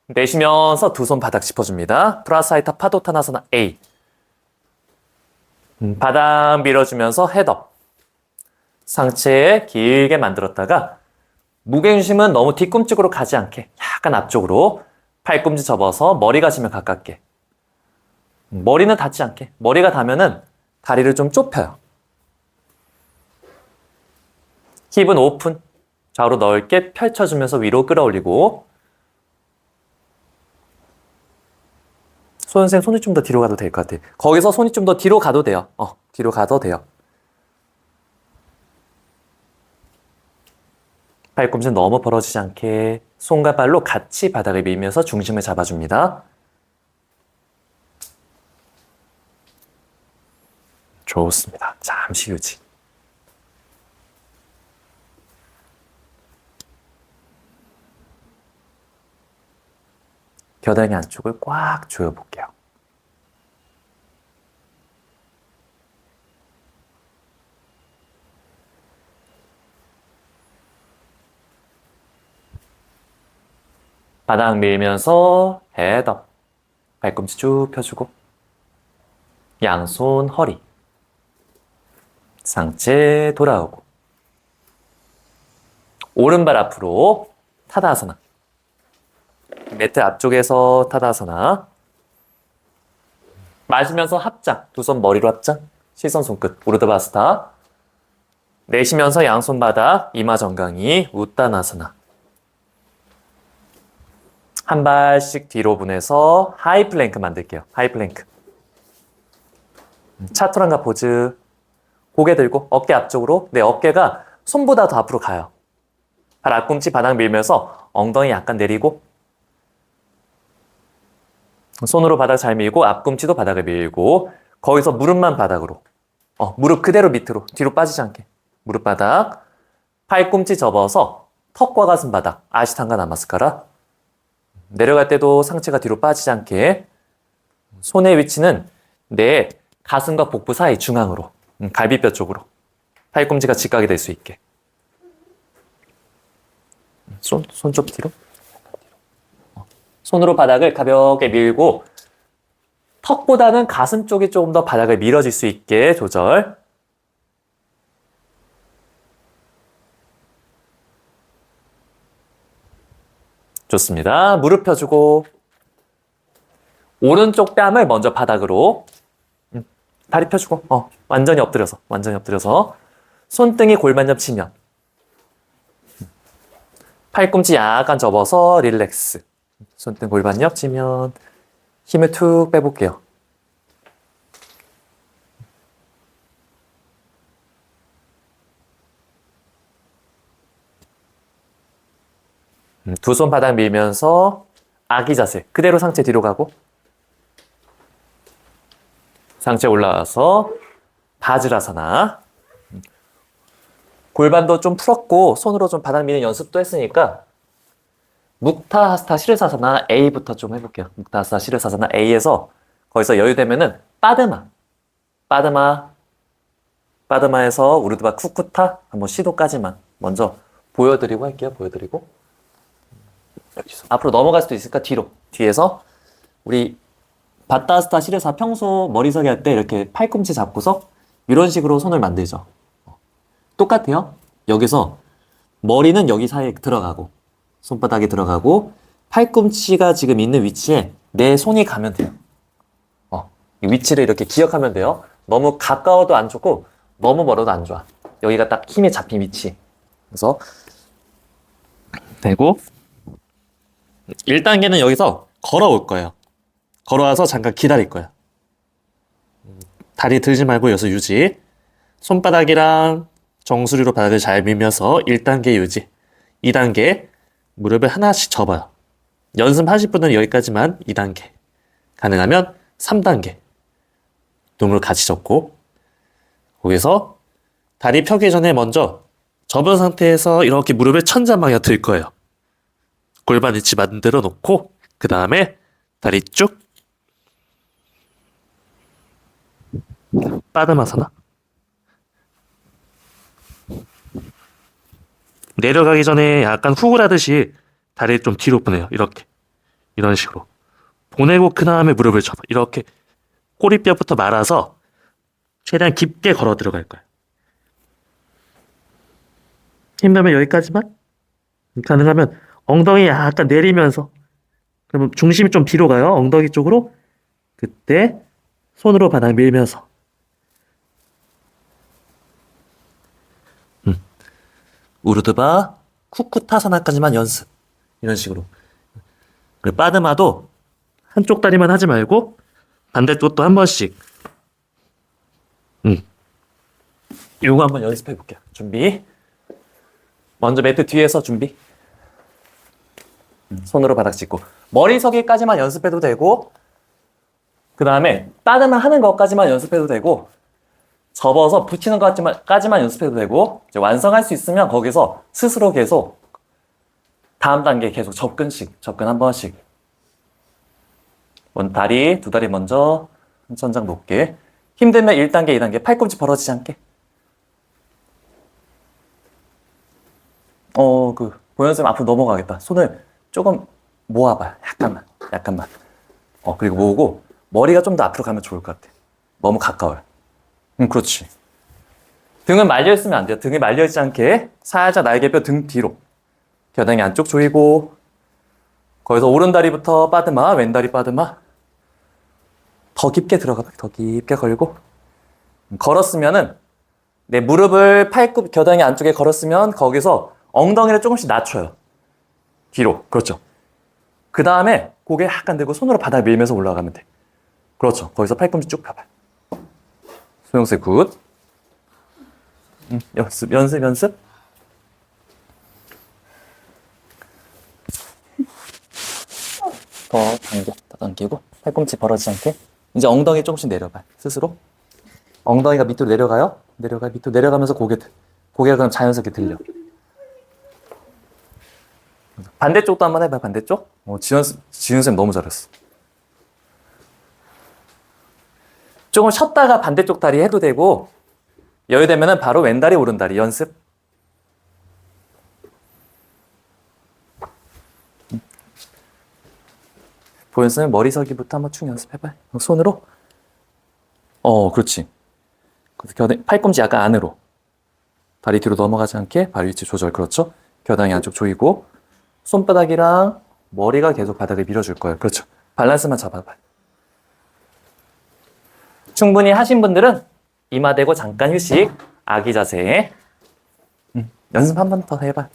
내쉬면서 두 손 바닥 짚어줍니다. 프라사이타 파도타나사나 A. 바닥 밀어주면서 헤드업. 상체 길게 만들었다가 무게중심은 너무 뒤꿈치로 가지 않게 약간 앞쪽으로 팔꿈치 접어서 머리가 지면 가깝게. 머리는 닿지 않게. 머리가 닿으면은 다리를 좀 좁혀요. 힙은 오픈. 좌우로 넓게 펼쳐주면서 위로 끌어올리고. 선생님 손이 좀 더 뒤로 가도 될 것 같아요. 거기서 손이 좀 더 뒤로 가도 돼요. 뒤로 가도 돼요. 팔꿈치는 너무 벌어지지 않게 손과 발로 같이 바닥을 밀면서 중심을 잡아줍니다. 좋습니다. 잠시 유지. 겨드랑이 안쪽을 꽉 조여볼게요. 바닥 밀면서 헤드업. 발꿈치 쭉 펴주고 양손 허리. 상체 돌아오고 오른발 앞으로 타다아사나. 매트 앞쪽에서 타다아사나. 마시면서 합장. 두 손 머리로 합장. 시선 손끝. 우르드바스타. 내쉬면서 양손 바닥. 이마 정강이. 우따나사나. 한 발씩 뒤로 보내서 하이 플랭크 만들게요. 하이 플랭크. 차투랑가 포즈. 고개 들고 어깨 앞쪽으로. 내 어깨가 손보다 더 앞으로 가요. 발 앞꿈치 바닥 밀면서 엉덩이 약간 내리고 손으로 바닥 잘 밀고 앞꿈치도 바닥을 밀고 거기서 무릎만 바닥으로. 무릎 그대로 밑으로. 뒤로 빠지지 않게. 무릎 바닥. 팔꿈치 접어서 턱과 가슴 바닥. 아시탄가 나마스카라. 내려갈 때도 상체가 뒤로 빠지지 않게 손의 위치는 내 가슴과 복부 사이 중앙으로. 갈비뼈 쪽으로. 팔꿈치가 직각이 될 수 있게. 손 좀 뒤로. 손으로 바닥을 가볍게 밀고 턱보다는 가슴 쪽이 조금 더 바닥을 밀어질 수 있게 조절. 좋습니다. 무릎 펴주고 오른쪽 뺨을 먼저 바닥으로. 다리 펴주고 완전히 엎드려서 손등이 골반 옆치면 팔꿈치 약간 접어서 릴렉스. 손등 골반 옆치면 힘을 툭 빼볼게요. 두 손 바닥 밀면서 아기 자세. 그대로 상체 뒤로 가고 상체 올라와서 바즈라사나. 골반도 좀 풀었고 손으로 좀 바닥 미는 연습도 했으니까 묵타하스타 시르사사나 A부터 좀 해볼게요. 묵타하스타 시르사사나 A에서 거기서 여유되면은 빠드마에서 우르드바 쿠쿠타 한번 시도까지만 먼저 보여드리고 할게요. 보여드리고 앞으로 넘어갈 수도 있으니까 뒤에서 우리 바타스타 시르사 평소 머리서기 할 때 이렇게 팔꿈치 잡고서 이런 식으로 손을 만들죠. 똑같아요. 여기서 머리는 여기 사이에 들어가고 손바닥에 들어가고 팔꿈치가 지금 있는 위치에 내 손이 가면 돼요. 이 위치를 이렇게 기억하면 돼요. 너무 가까워도 안 좋고 너무 멀어도 안 좋아. 여기가 딱 힘이 잡힌 위치. 그래서 되고 1단계는 여기서 걸어올 거예요. 걸어와서 잠깐 기다릴 거예요. 다리 들지 말고 여기서 유지. 손바닥이랑 정수리로 바닥을 잘 밀면서 1단계 유지. 2단계 무릎을 하나씩 접어요. 연습하실 분은 여기까지만 2단계. 가능하면 3단계. 두 무릎 같이 접고 거기서 다리 펴기 전에 먼저 접은 상태에서 이렇게 무릎을 천장방향 들 거예요. 골반 위치 만들어 놓고 그 다음에 다리 쭉 빠드마사나. 내려가기 전에 약간 훅을 하듯이 다리를 좀 뒤로 보내요. 이렇게. 이런 식으로. 보내고 그 다음에 무릎을 접어. 이렇게 꼬리뼈부터 말아서 최대한 깊게 걸어 들어갈 거예요. 힘들면 여기까지만. 가능하면 엉덩이 약간 내리면서. 그러면 중심이 좀 뒤로 가요. 엉덩이 쪽으로. 그때 손으로 바닥 밀면서. 우르드바 쿠쿠타사나까지만 연습. 이런 식으로. 그리고 빠드마도 한쪽 다리만 하지 말고 반대쪽도 한 번씩. 요거 한번 연습해 볼게요. 준비. 먼저 매트 뒤에서 준비. 손으로 바닥 짚고 머리 서기까지만 연습해도 되고 그 다음에 빠드만 하는 것까지만 연습해도 되고 접어서 붙이는 것까지만 연습해도 되고 이제 완성할 수 있으면 거기서 스스로 계속 다음 단계 계속 접근 한 번씩 다리 두 다리 먼저 천장 높게 힘들면 1단계 2단계 팔꿈치 벌어지지 않게 보현쌤 앞으로 넘어가겠다. 손을 조금 모아봐요. 약간만. 그리고 모으고 머리가 좀 더 앞으로 가면 좋을 것 같아. 너무 가까워요. 그렇지. 등은 말려있으면 안 돼요. 등이 말려있지 않게 살짝 날개뼈 등 뒤로. 겨드랑이 안쪽 조이고 거기서 오른다리부터 빠드마, 왼다리 빠드마. 더 깊게 들어가 봐. 더 깊게 걸고. 걸었으면은 내 무릎을 겨드랑이 안쪽에 걸었으면 거기서 엉덩이를 조금씩 낮춰요. 뒤로. 그렇죠. 그 다음에 고개 약간 들고 손으로 바닥 밀면서 올라가면 돼. 그렇죠. 거기서 팔꿈치 쭉 펴봐요. 소영쌤 굿. 연습. 더 당기고 팔꿈치 벌어지지 않게. 이제 엉덩이 조금씩 내려봐요. 스스로. 엉덩이가 밑으로 내려가요. 밑으로 내려가면서 고개가 그럼 자연스럽게 들려. 반대쪽도 한번 해봐요. 반대쪽. 지은쌤 너무 잘했어. 조금 쉬었다가 반대쪽 다리 해도 되고 여유 되면은 바로 왼다리 오른다리 연습. 보였으면 머리 서기부터 한번 쭉 연습해봐요. 손으로. 그렇지. 팔꿈치 약간 안으로. 다리 뒤로 넘어가지 않게 발 위치 조절. 그렇죠. 겨드랑이 안쪽 조이고 손바닥이랑 머리가 계속 바닥을 밀어줄 거예요. 그렇죠. 밸런스만 잡아봐요. 충분히 하신 분들은 이마 대고 잠깐 휴식. 아기 자세. 연습 한 번 더 해봐.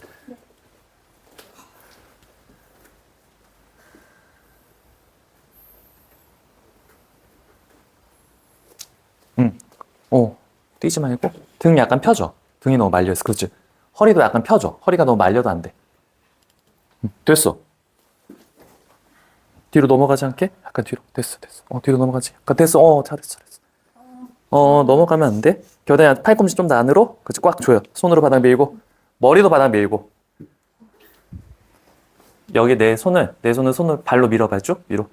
뛰지 말고 등 약간 펴줘. 등이 너무 말려있어. 그렇지. 허리도 약간 펴줘. 허리가 너무 말려도 안 돼. 됐어. 뒤로 넘어가지 않게? 약간 뒤로. 됐어. 뒤로 넘어가지. 약간 됐어. 잘했어. 넘어가면 안 돼. 겨드랑이 팔꿈치 좀 더 안으로. 그렇지. 꽉 조여. 손으로 바닥 밀고. 머리도 바닥 밀고. 여기 내 손을 발로 밀어봐. 쭉 위로.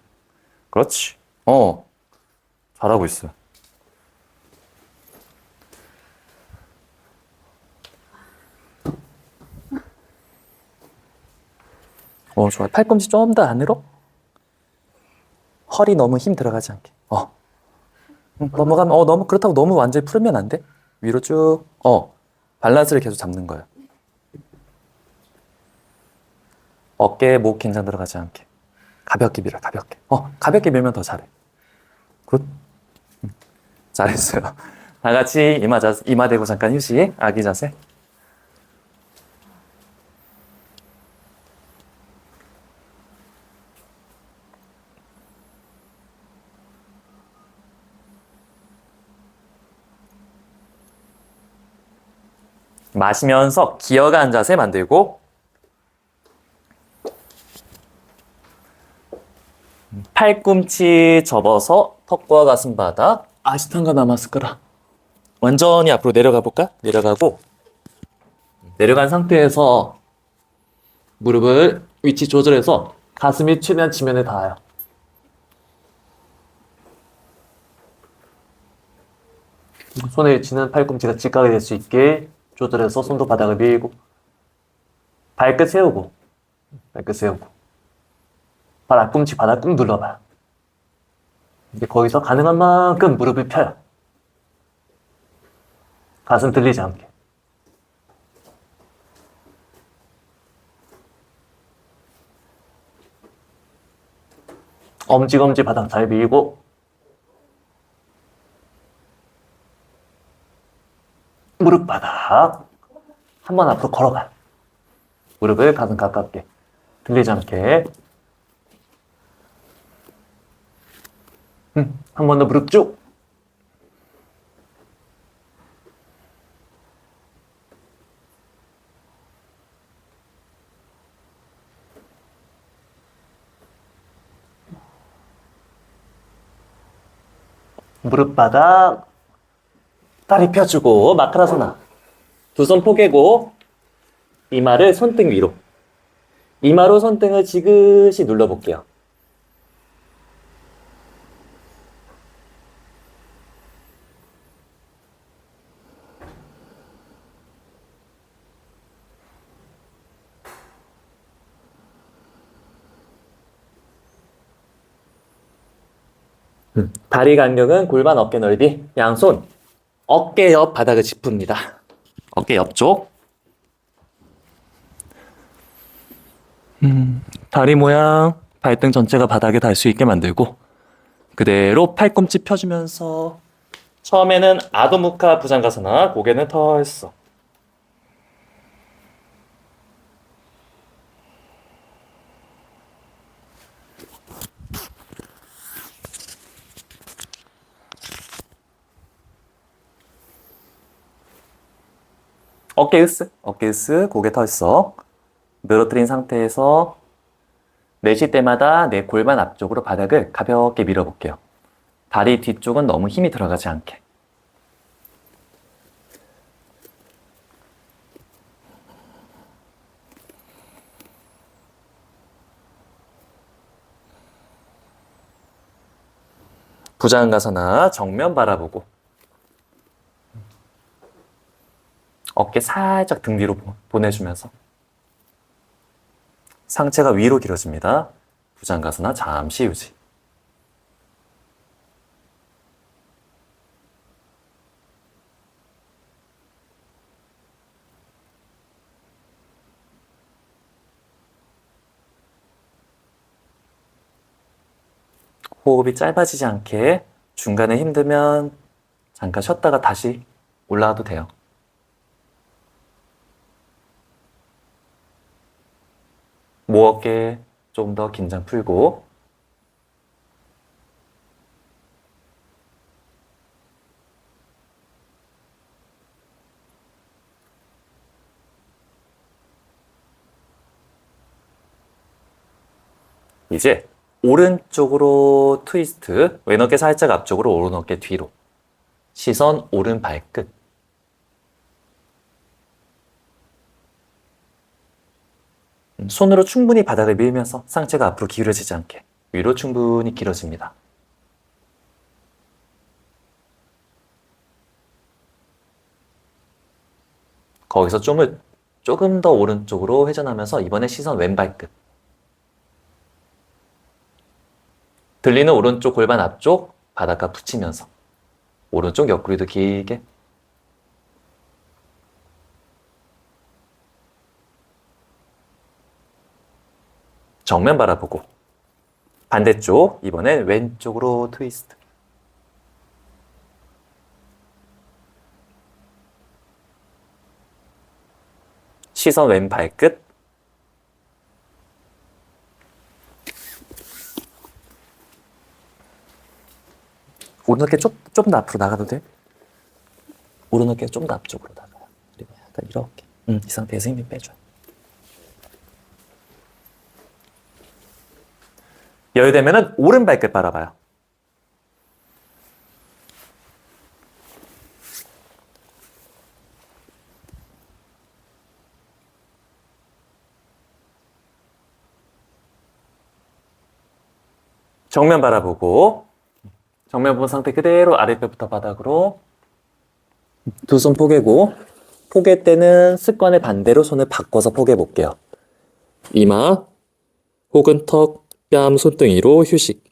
그렇지. 잘하고 있어. 좋아. 팔꿈치 좀 더 안으로. 허리 너무 힘 들어가지 않게. 넘어가면, 그렇다고 너무 완전히 풀면 안 돼. 위로 쭉, 밸런스를 계속 잡는 거야. 어깨, 목 긴장 들어가지 않게. 가볍게 밀어, 가볍게. 가볍게 밀면 더 잘해. 굿. 잘했어요. 다 같이 이마 대고 잠깐 휴식. 아기 자세. 마시면서 기어간 자세 만들고 팔꿈치 접어서 턱과 가슴 바닥. 아시탄가 남았을 거라. 완전히 앞으로 내려가 볼까? 내려가고 내려간 상태에서 무릎을 위치 조절해서 가슴이 최대한 지면에 닿아요. 손의 위치는 팔꿈치가 직각이 될 수 있게 조절해서 손도 바닥을 밀고 발끝 세우고 발끝 세우고 발 앞꿈치 바닥 꾹 눌러봐요. 이제 거기서 가능한 만큼 무릎을 펴요. 가슴 들리지 않게. 엄지검지 바닥 잘 밀고 무릎 바닥 한번 앞으로 걸어가요. 무릎을 가슴 가깝게 들리지 않게. 한 번 더 무릎 쭉. 무릎 바닥 다리 펴주고 마크라사나. 두 손 포개고 이마를 손등 위로. 이마로 손등을 지그시 눌러볼게요. 다리 간격은 골반 어깨 넓이. 양손 어깨 옆 바닥을 짚습니다. 어깨 옆쪽. 다리 모양 발등 전체가 바닥에 닿을 수 있게 만들고 그대로 팔꿈치 펴주면서 처음에는 아도무카 부장가사나 고개는 털썩. 어깨 으스, 고개 털썩. 늘어뜨린 상태에서 내쉴 때마다 내 골반 앞쪽으로 바닥을 가볍게 밀어볼게요. 다리 뒤쪽은 너무 힘이 들어가지 않게. 부장가사나 정면 바라보고 어깨 살짝 등 뒤로 보내주면서 상체가 위로 길어집니다. 부장가사나 잠시 유지. 호흡이 짧아지지 않게 중간에 힘들면 잠깐 쉬었다가 다시 올라와도 돼요. 모 어깨 좀 더 긴장 풀고 이제 오른쪽으로 트위스트, 왼 어깨 살짝 앞쪽으로, 오른 어깨 뒤로. 시선 오른 발끝. 손으로 충분히 바닥을 밀면서 상체가 앞으로 기울어지지 않게 위로 충분히 길어집니다. 거기서 조금 더 오른쪽으로 회전하면서 이번에 시선 왼 발끝. 들리는 오른쪽 골반 앞쪽 바닥과 붙이면서 오른쪽 옆구리도 길게. 정면 바라보고 반대쪽 이번엔 왼쪽으로 트위스트. 시선 왼 발끝. 오른 어깨 좀 더 앞으로 나가도 돼? 오른 어깨 좀 더 앞쪽으로 나가요. 그리고 이렇게. 이 상태에서 힘이 빼줘요. 여유되면은 오른 발끝 바라봐요. 정면 바라보고, 정면 본 상태 그대로 아랫배부터 바닥으로 두 손 포개고, 포개 때는 습관의 반대로 손을 바꿔서 포개 볼게요. 이마 혹은 턱, 뺨, 손등위로 휴식.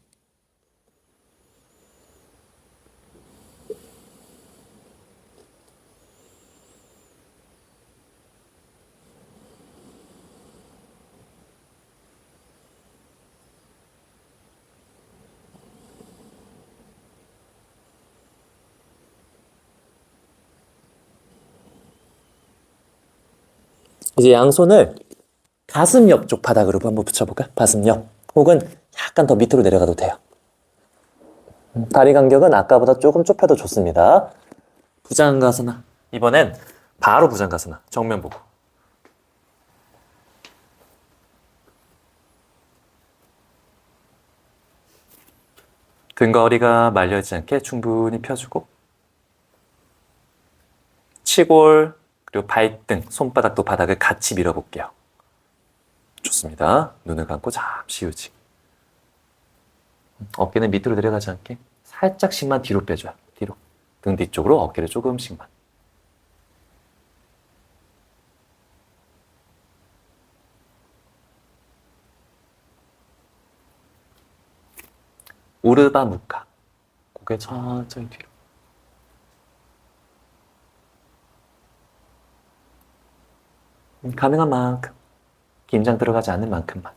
이제 양손을 가슴 옆쪽 바닥으로 한번 붙여볼까요? 가슴 옆. 혹은 약간 더 밑으로 내려가도 돼요. 다리 간격은 아까보다 조금 좁혀도 좋습니다. 부장가스나. 이번엔 바로 부장가스나. 정면 보고. 등과 허리가 말려있지 않게 충분히 펴주고. 치골, 그리고 발등, 손바닥도 바닥을 같이 밀어볼게요. 좋습니다. 눈을 감고 잠시 유지. 어깨는 밑으로 내려가지 않게 살짝씩만 뒤로 빼줘요. 뒤로. 등 뒤쪽으로 어깨를 조금씩만. 오르바 무카. 고개 천천히 뒤로. 가능한 만큼. 긴장 들어가지 않는 만큼만.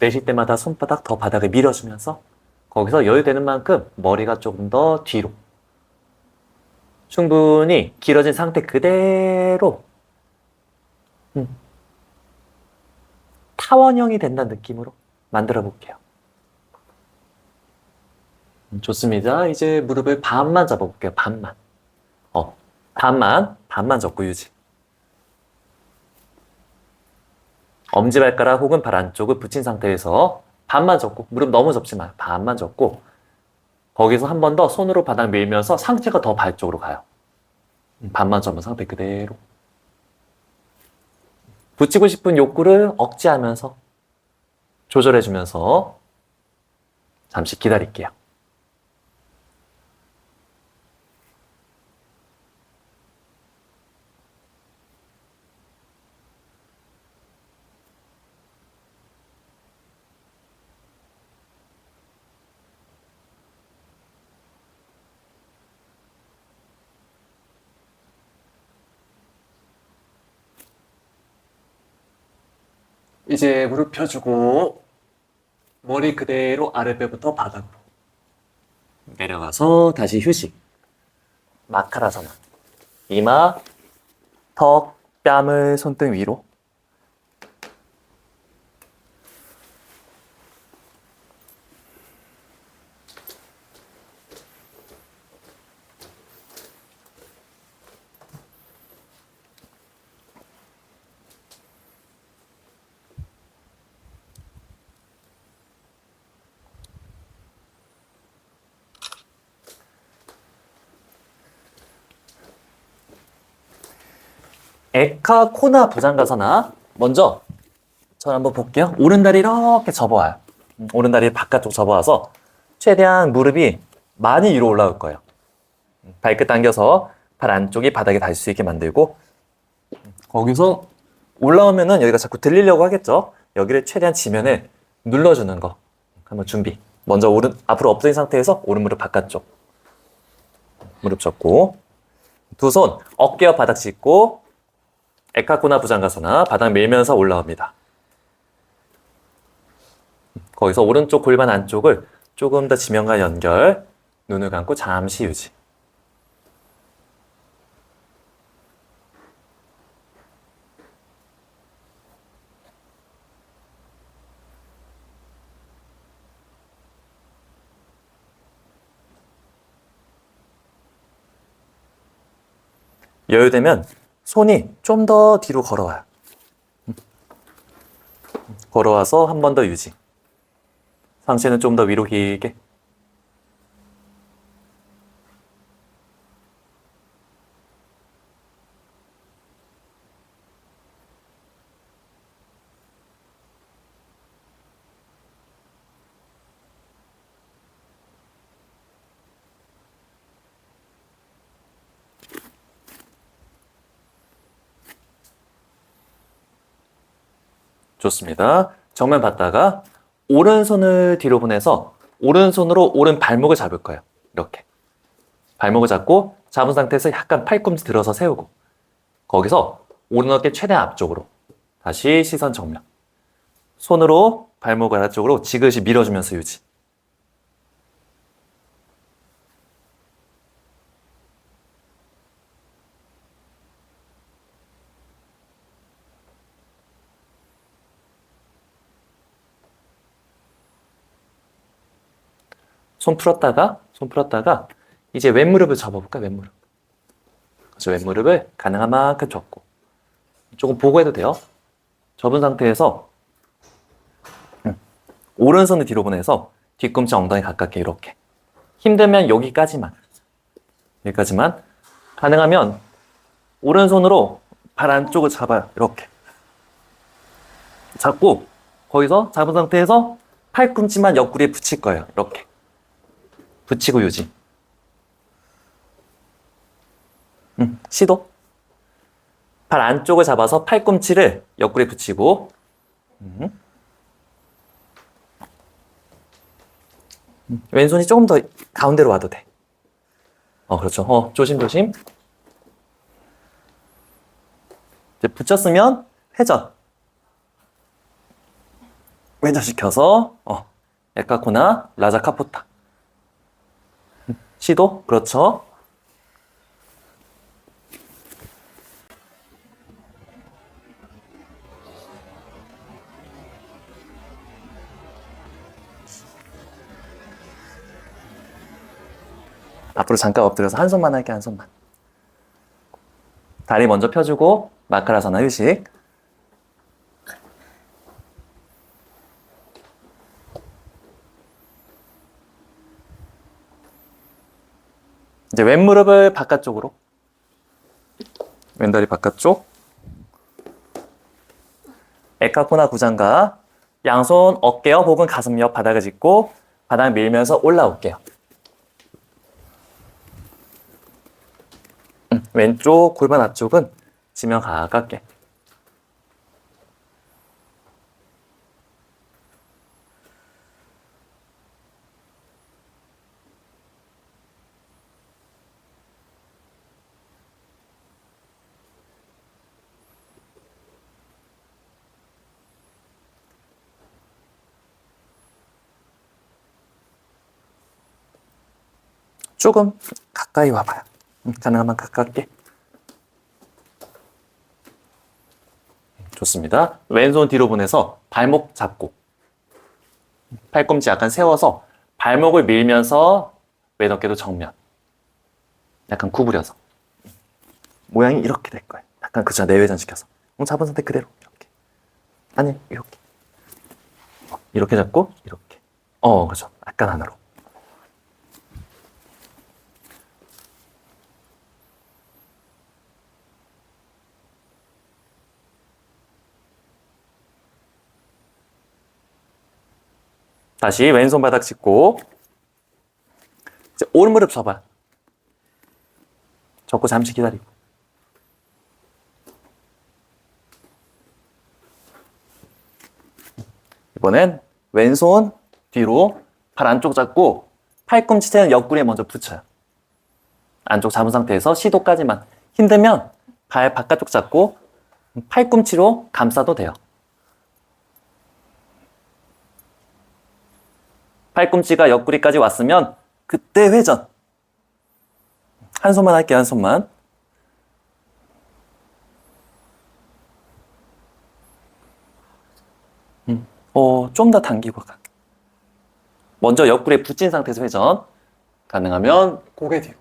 내쉴 때마다 손바닥 더 바닥을 밀어주면서 거기서 여유되는 만큼 머리가 조금 더 뒤로. 충분히 길어진 상태 그대로 타원형이 된다는 느낌으로 만들어 볼게요. 좋습니다. 이제 무릎을 반만 잡아볼게요. 반만. 반만 접고 유지. 엄지발가락 혹은 발 안쪽을 붙인 상태에서 반만 접고, 무릎 너무 접지 마요. 반만 접고, 거기서 한 번 더 손으로 바닥 밀면서 상체가 더 발 쪽으로 가요. 반만 접은 상태 그대로. 붙이고 싶은 욕구를 억제하면서 조절해주면서 잠시 기다릴게요. 이제 무릎 펴주고 머리 그대로 아랫배부터 바닥으로 내려가서 다시 휴식. 마카라사나. 이마, 턱, 뺨을 손등 위로. 에카 코나 부장가사나. 먼저 저 한번 볼게요. 오른다리 이렇게 접어와요. 오른다리 바깥쪽 접어와서 최대한 무릎이 많이 위로 올라올 거예요. 발끝 당겨서 발 안쪽이 바닥에 닿을 수 있게 만들고, 거기서 올라오면은 여기가 자꾸 들리려고 하겠죠. 여기를 최대한 지면에 눌러주는 거 한번 준비. 먼저 앞으로 엎드린 상태에서 오른 무릎 바깥쪽 무릎 접고, 두 손 어깨와 바닥 짚고 에카코나 부장가사나 바닥 밀면서 올라옵니다. 거기서 오른쪽 골반 안쪽을 조금 더 지면과 연결. 눈을 감고 잠시 유지. 여유되면 손이 좀 더 뒤로 걸어와요. 걸어와서 한 번 더 유지. 상체는 좀 더 위로 길게. 좋습니다. 정면 봤다가 오른손을 뒤로 보내서 오른손으로 오른 발목을 잡을 거예요. 이렇게. 발목을 잡고 잡은 상태에서 약간 팔꿈치 들어서 세우고 거기서 오른 어깨 최대한 앞쪽으로 다시 시선 정면. 손으로 발목 아래쪽으로 지그시 밀어주면서 유지. 손 풀었다가 이제 왼무릎을 접어볼까? 왼무릎. 그래서 왼무릎을 가능한 만큼 접고 조금 보고 해도 돼요. 접은 상태에서 오른손을 뒤로 보내서 뒤꿈치 엉덩이 가깝게 이렇게. 힘들면 여기까지만 가능하면 오른손으로 발 안쪽을 잡아요. 이렇게 잡고 거기서 잡은 상태에서 팔꿈치만 옆구리에 붙일 거예요. 이렇게 붙이고 유지. 시도. 발 안쪽을 잡아서 팔꿈치를 옆구리에 붙이고 왼손이 조금 더 가운데로 와도 돼. 그렇죠. 조심조심. 이제 붙였으면 회전. 회전시켜서 에카코나 라자카포타. 시도. 그렇죠. 앞으로 잠깐 엎드려서 한 손만 할게, 한 손만. 다리 먼저 펴주고 마카라사나 휴식. 이제 왼무릎을 바깥쪽으로. 왼다리 바깥쪽. 에카코나 구장가. 양손 어깨 옆 혹은 가슴 옆 바닥을 짚고 바닥 밀면서 올라올게요. 왼쪽 골반 앞쪽은 지면 가깝게. 조금 가까이 와봐요. 가능하면 가깝게. 좋습니다. 왼손 뒤로 보내서 발목 잡고 팔꿈치 약간 세워서 발목을 밀면서 왼 어깨도 정면. 약간 구부려서. 모양이 이렇게 될 거예요. 약간 그쵸, 내외전 시켜서. 잡은 상태 그대로 이렇게. 아니, 이렇게. 이렇게 잡고 이렇게. 그렇죠. 약간 안으로. 다시 왼손 바닥 짚고 이제 오른무릎 접어요. 접고 잠시 기다리고 이번엔 왼손 뒤로 발 안쪽 잡고 팔꿈치는 옆구리에 먼저 붙여요. 안쪽 잡은 상태에서 시도까지만. 힘들면 발 바깥쪽 잡고 팔꿈치로 감싸도 돼요. 팔꿈치가 옆구리까지 왔으면 그때 회전. 한 손만 할게요, 한 손만. 좀 더 당기고 가. 먼저 옆구리에 붙인 상태에서 회전. 가능하면 고개 뒤로.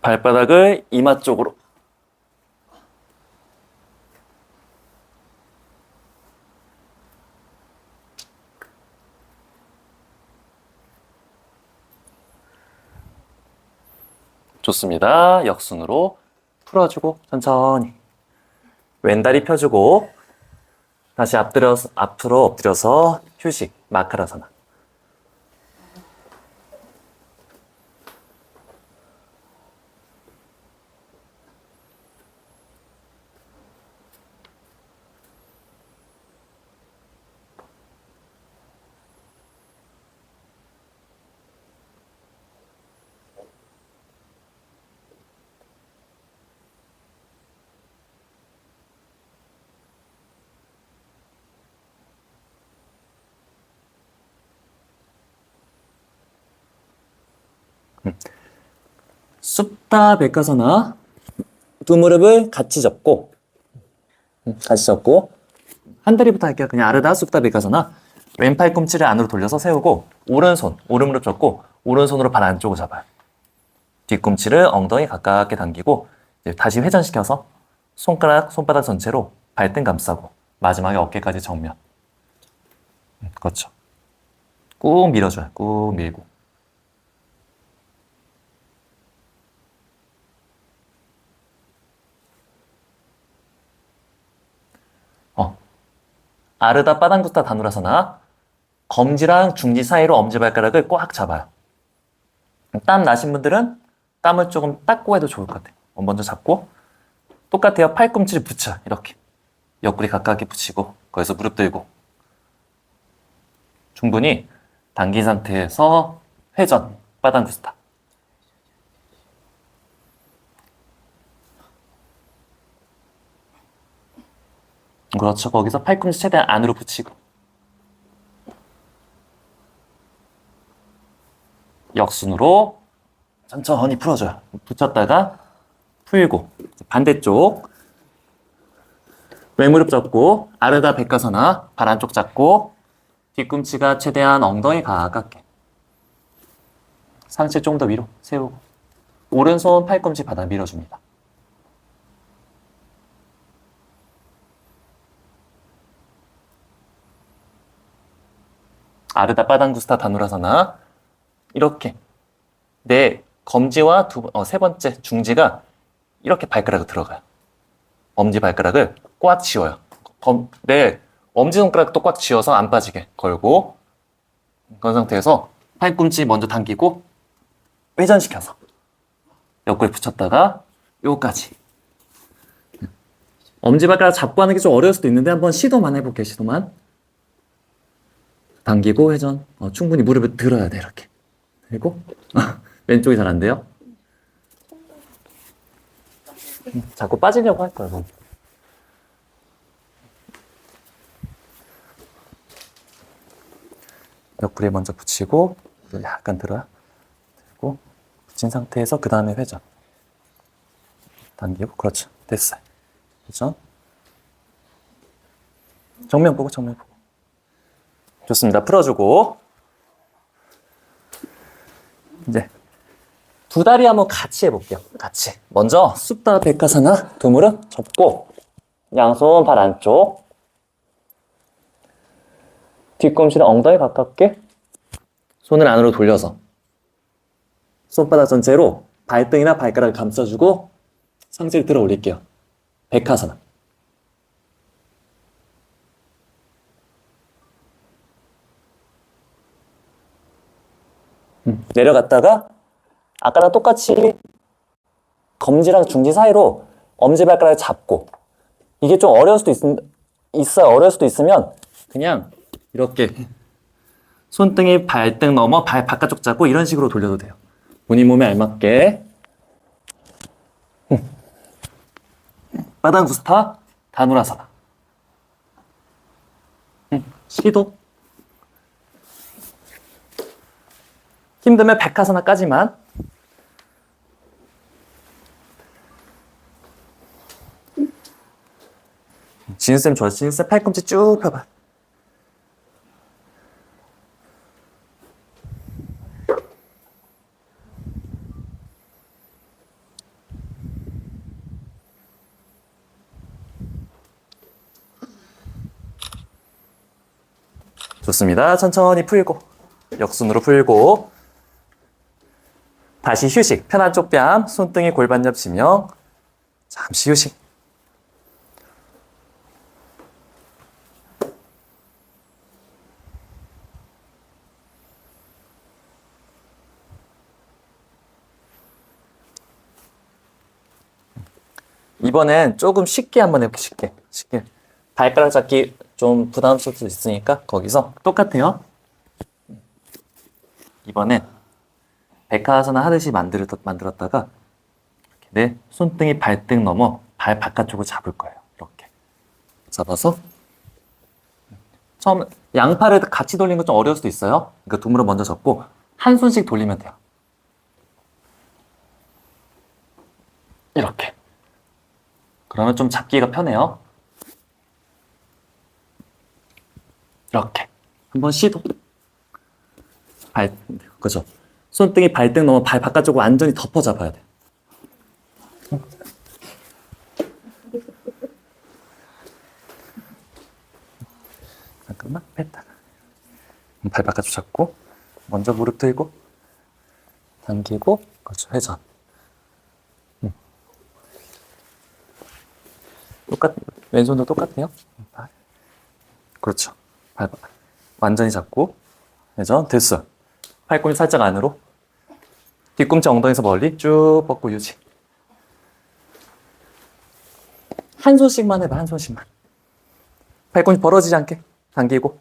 발바닥을 이마 쪽으로. 좋습니다. 역순으로 풀어주고 천천히. 왼다리 펴주고 다시 앞으로 엎드려서 휴식, 마카라사나. supta 백가사나. 두 무릎을 같이 접고 한 다리부터 할게요. 그냥 아르다 supta 백가사나. 왼팔 꿈치를 안으로 돌려서 세우고 오른손 오른무릎 접고 오른손으로 발 안쪽을 잡아요. 뒤꿈치를 엉덩이 가깝게 당기고 이제 다시 회전시켜서 손바닥 전체로 발등 감싸고 마지막에 어깨까지 정면. 그렇죠. 꾹 밀어줘요. 꾹 밀고. 아르다 빠당부타 다누라사나. 검지랑 중지 사이로 엄지발가락을 꽉 잡아요. 땀 나신 분들은 땀을 조금 닦고 해도 좋을 것 같아요. 먼저 잡고 똑같아요. 팔꿈치를 붙여. 이렇게 옆구리 가깝게 붙이고 거기서 무릎 들고 충분히 당긴 상태에서 회전 빠당구스타. 그렇죠. 거기서 팔꿈치 최대한 안으로 붙이고 역순으로 천천히 풀어줘요. 붙였다가 풀고 반대쪽 왼무릎 접고 아르다 백가사나. 발 안쪽 잡고 뒤꿈치가 최대한 엉덩이 가깝게 상체 좀 더 위로 세우고 오른손 팔꿈치 바닥 밀어줍니다. 아르다 빠당구스타 다누라사나. 이렇게 내 검지와 세 번째 중지가 이렇게 발가락으로 들어가요. 엄지발가락을 꽉 쥐어요. 내 엄지손가락도 꽉 쥐어서 안 빠지게 걸고 그런 상태에서 팔꿈치 먼저 당기고 회전시켜서 옆구리 붙였다가 요까지. 엄지발가락 잡고 하는 게 좀 어려울 수도 있는데 한번 시도만 해볼게요. 시도만. 당기고 회전. 충분히 무릎을 들어야 돼. 이렇게. 그리고 왼쪽이 잘 안 돼요. 자꾸 빠지려고 할 거야. 옆구리에 먼저 붙이고 약간 들어요. 그리고 붙인 상태에서 그 다음에 회전. 당기고 그렇죠. 됐어요. 회전. 정면 보고. 좋습니다. 풀어주고 이제 두 다리 한번 같이 해볼게요. 같이. 먼저 supta 백가사나. 두 무릎 접고 양손 발 안쪽 뒤꿈치를 엉덩이 가깝게 손을 안으로 돌려서 손바닥 전체로 발등이나 발가락을 감싸주고 상체를 들어 올릴게요. 백하사나. 내려갔다가 아까랑 똑같이 검지랑 중지 사이로 엄지발가락을 잡고 이게 좀 어려울 수도 있어요. 어려울 수도 있으면 그냥 이렇게 손등이 발등 넘어 발 바깥쪽 잡고 이런 식으로 돌려도 돼요. 본인 몸에 알맞게. 빠당구스타 다누라사나. 시도. 힘들면 백하사나까지만. 진쌤 좋아. 진쌤 팔꿈치 쭉 펴봐. 좋습니다. 천천히 풀고, 역순으로 풀고, 다시 휴식. 편한 쪽뺨, 손등이 골반 옆치며 잠시 휴식. 이번엔 조금 쉽게 한번 해볼게, 쉽게. 쉽게. 발가락 잡기 좀 부담스러울 수 있으니까 거기서 똑같아요. 이번엔 백하사나 하듯이 만들었다가 내 손등이 발등 넘어 발 바깥쪽을 잡을 거예요. 이렇게 잡아서 처음 양팔을 같이 돌리는 건 좀 어려울 수도 있어요. 그러니까 두 무릎 먼저 잡고 한 손씩 돌리면 돼요. 이렇게. 그러면 좀 잡기가 편해요. 이렇게. 한번 시도. 그죠? 손등이 발등 넘어 발 바깥쪽으로 완전히 덮어 잡아야 돼. 잠깐만, 뺐다가. 발 바깥쪽 잡고, 먼저 무릎 들고, 당기고, 그렇죠, 회전. 왼손도 똑같아요. 그렇죠. 완전히 잡고, 회전, 됐어. 팔꿈치 살짝 안으로. 뒤꿈치 엉덩이에서 멀리 쭉 뻗고 유지. 한 손씩만 해봐, 한 손씩만. 팔꿈치 벌어지지 않게 당기고.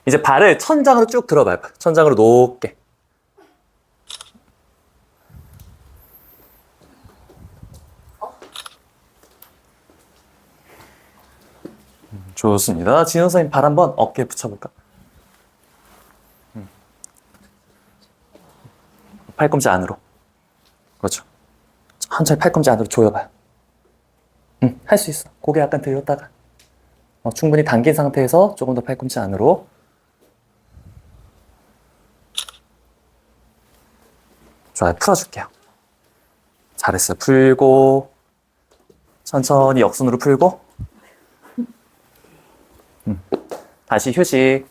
이제 발을 천장으로 쭉 들어봐요. 천장으로 높게. 좋습니다. 진호 선생님 발 한번 어깨에 붙여볼까? 팔꿈치 안으로. 그렇죠. 천천히 팔꿈치 안으로 조여봐요. 할 수 있어. 고개 약간 들었다가. 충분히 당긴 상태에서 조금 더 팔꿈치 안으로. 좋아요. 풀어줄게요. 잘했어요. 풀고, 천천히 역순으로 풀고, 다시 휴식.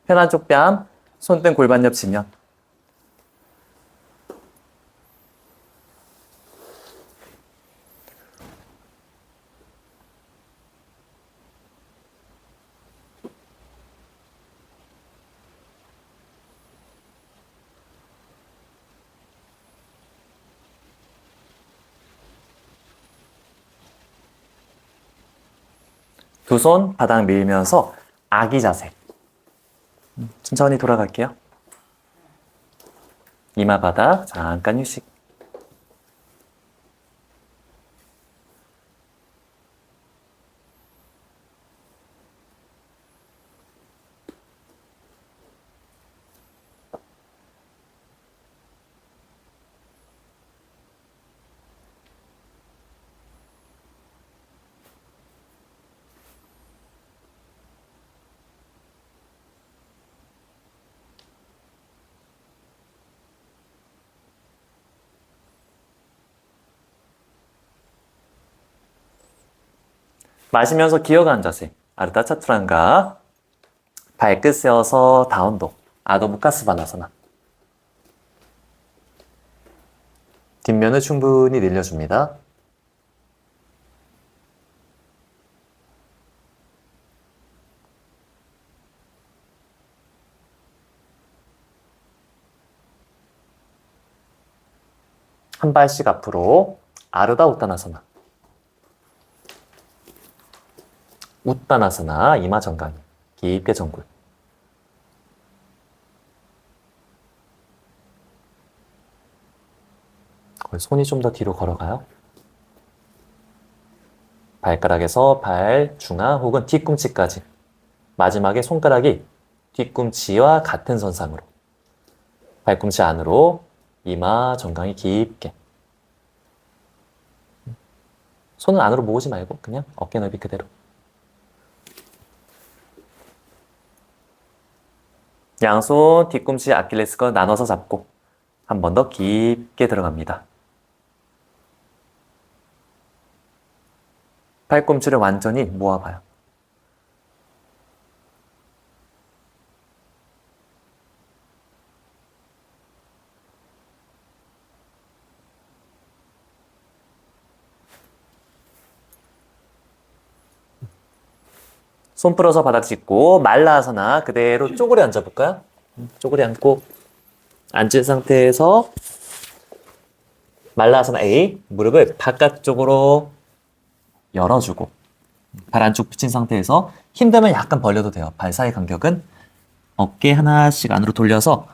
편한 쪽뺨, 손등 골반 옆치면. 두 손 바닥 밀면서 아기 자세. 천천히 돌아갈게요. 이마 바닥 잠깐 휴식. 마시면서 기어가는 자세. 아르타 차투란가. 발끝 세워서 다운독. 아도 무카스바나사나. 뒷면을 충분히 늘려줍니다. 한 발씩 앞으로. 아르다 우타나사나. 웃다나스나 이마 정강이 깊게 정굴. 손이 좀 더 뒤로 걸어가요. 발가락에서 발, 중앙 혹은 뒤꿈치까지. 마지막에 손가락이 뒤꿈치와 같은 선상으로. 발꿈치 안으로 이마 정강이 깊게. 손은 안으로 모으지 말고 그냥 어깨 넓이 그대로. 양손 뒤꿈치 아킬레스건 나눠서 잡고 한 번 더 깊게 들어갑니다. 팔꿈치를 완전히 모아봐요. 손 풀어서 바닥 짚고 말라아사나 그대로 쪼그려 앉아볼까요? 쪼그려 앉고 앉은 상태에서 말라아사나 A, 무릎을 바깥쪽으로 열어주고 발 안쪽 붙인 상태에서 힘들면 약간 벌려도 돼요. 발 사이 간격은 어깨 하나씩 안으로 돌려서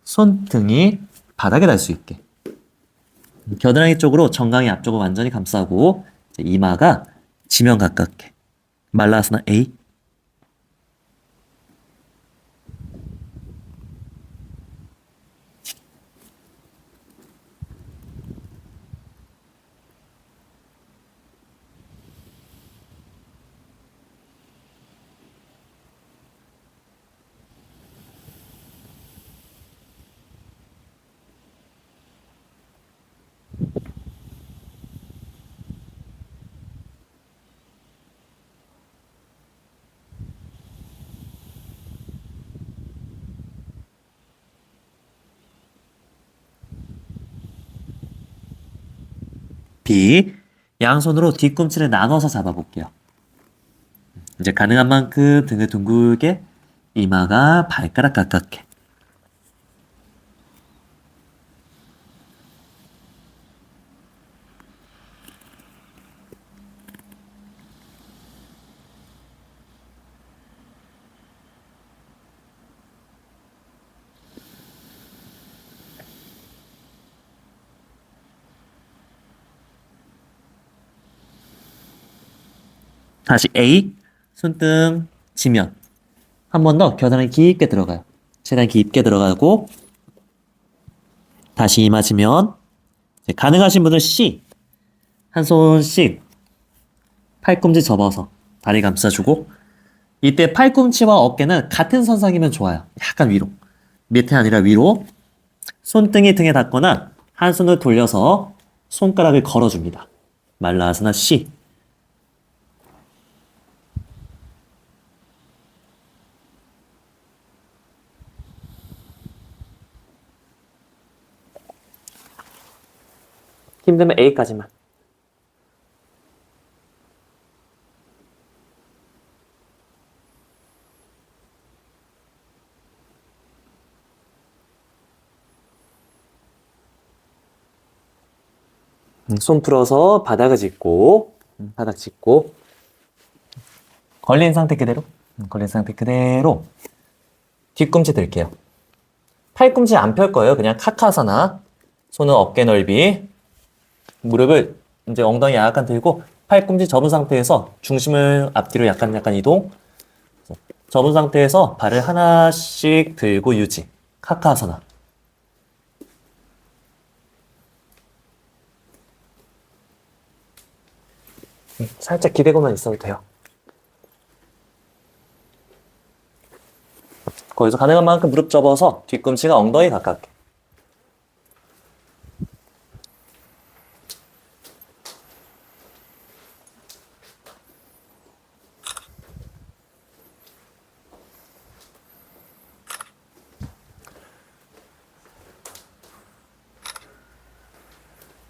손등이 바닥에 닿을 수 있게 겨드랑이 쪽으로 정강이 앞쪽을 완전히 감싸고 이제 이마가 지면 가깝게 말라아사나 A B 양손으로 뒤꿈치를 나눠서 잡아볼게요. 이제 가능한 만큼 등을 둥글게 이마가 발가락 가깝게 다시 A 손등 지면 한 번 더 겨드랑이 깊게 들어가요. 최대한 깊게 들어가고 다시 이마 지면 이제 가능하신 분은 C 한 손씩 팔꿈치 접어서 다리 감싸주고 이때 팔꿈치와 어깨는 같은 선상이면 좋아요. 약간 위로 밑에 아니라 위로 손등이 등에 닿거나 한 손을 돌려서 손가락을 걸어줍니다. 말라아사나 C 힘들면 A까지만. 손 풀어서 바닥을 짚고, 바닥 짚고, 걸린 상태 그대로, 걸린 상태 그대로 뒤꿈치 들게요. 팔꿈치 안 펼 거예요. 그냥 카카사나. 손은 어깨 넓이, 무릎을 이제 엉덩이 약간 들고 팔꿈치 접은 상태에서 중심을 앞뒤로 약간 이동. 접은 상태에서 발을 하나씩 들고 유지. 카카사나. 살짝 기대고만 있어도 돼요. 거기서 가능한 만큼 무릎 접어서 뒤꿈치가 엉덩이 가깝게.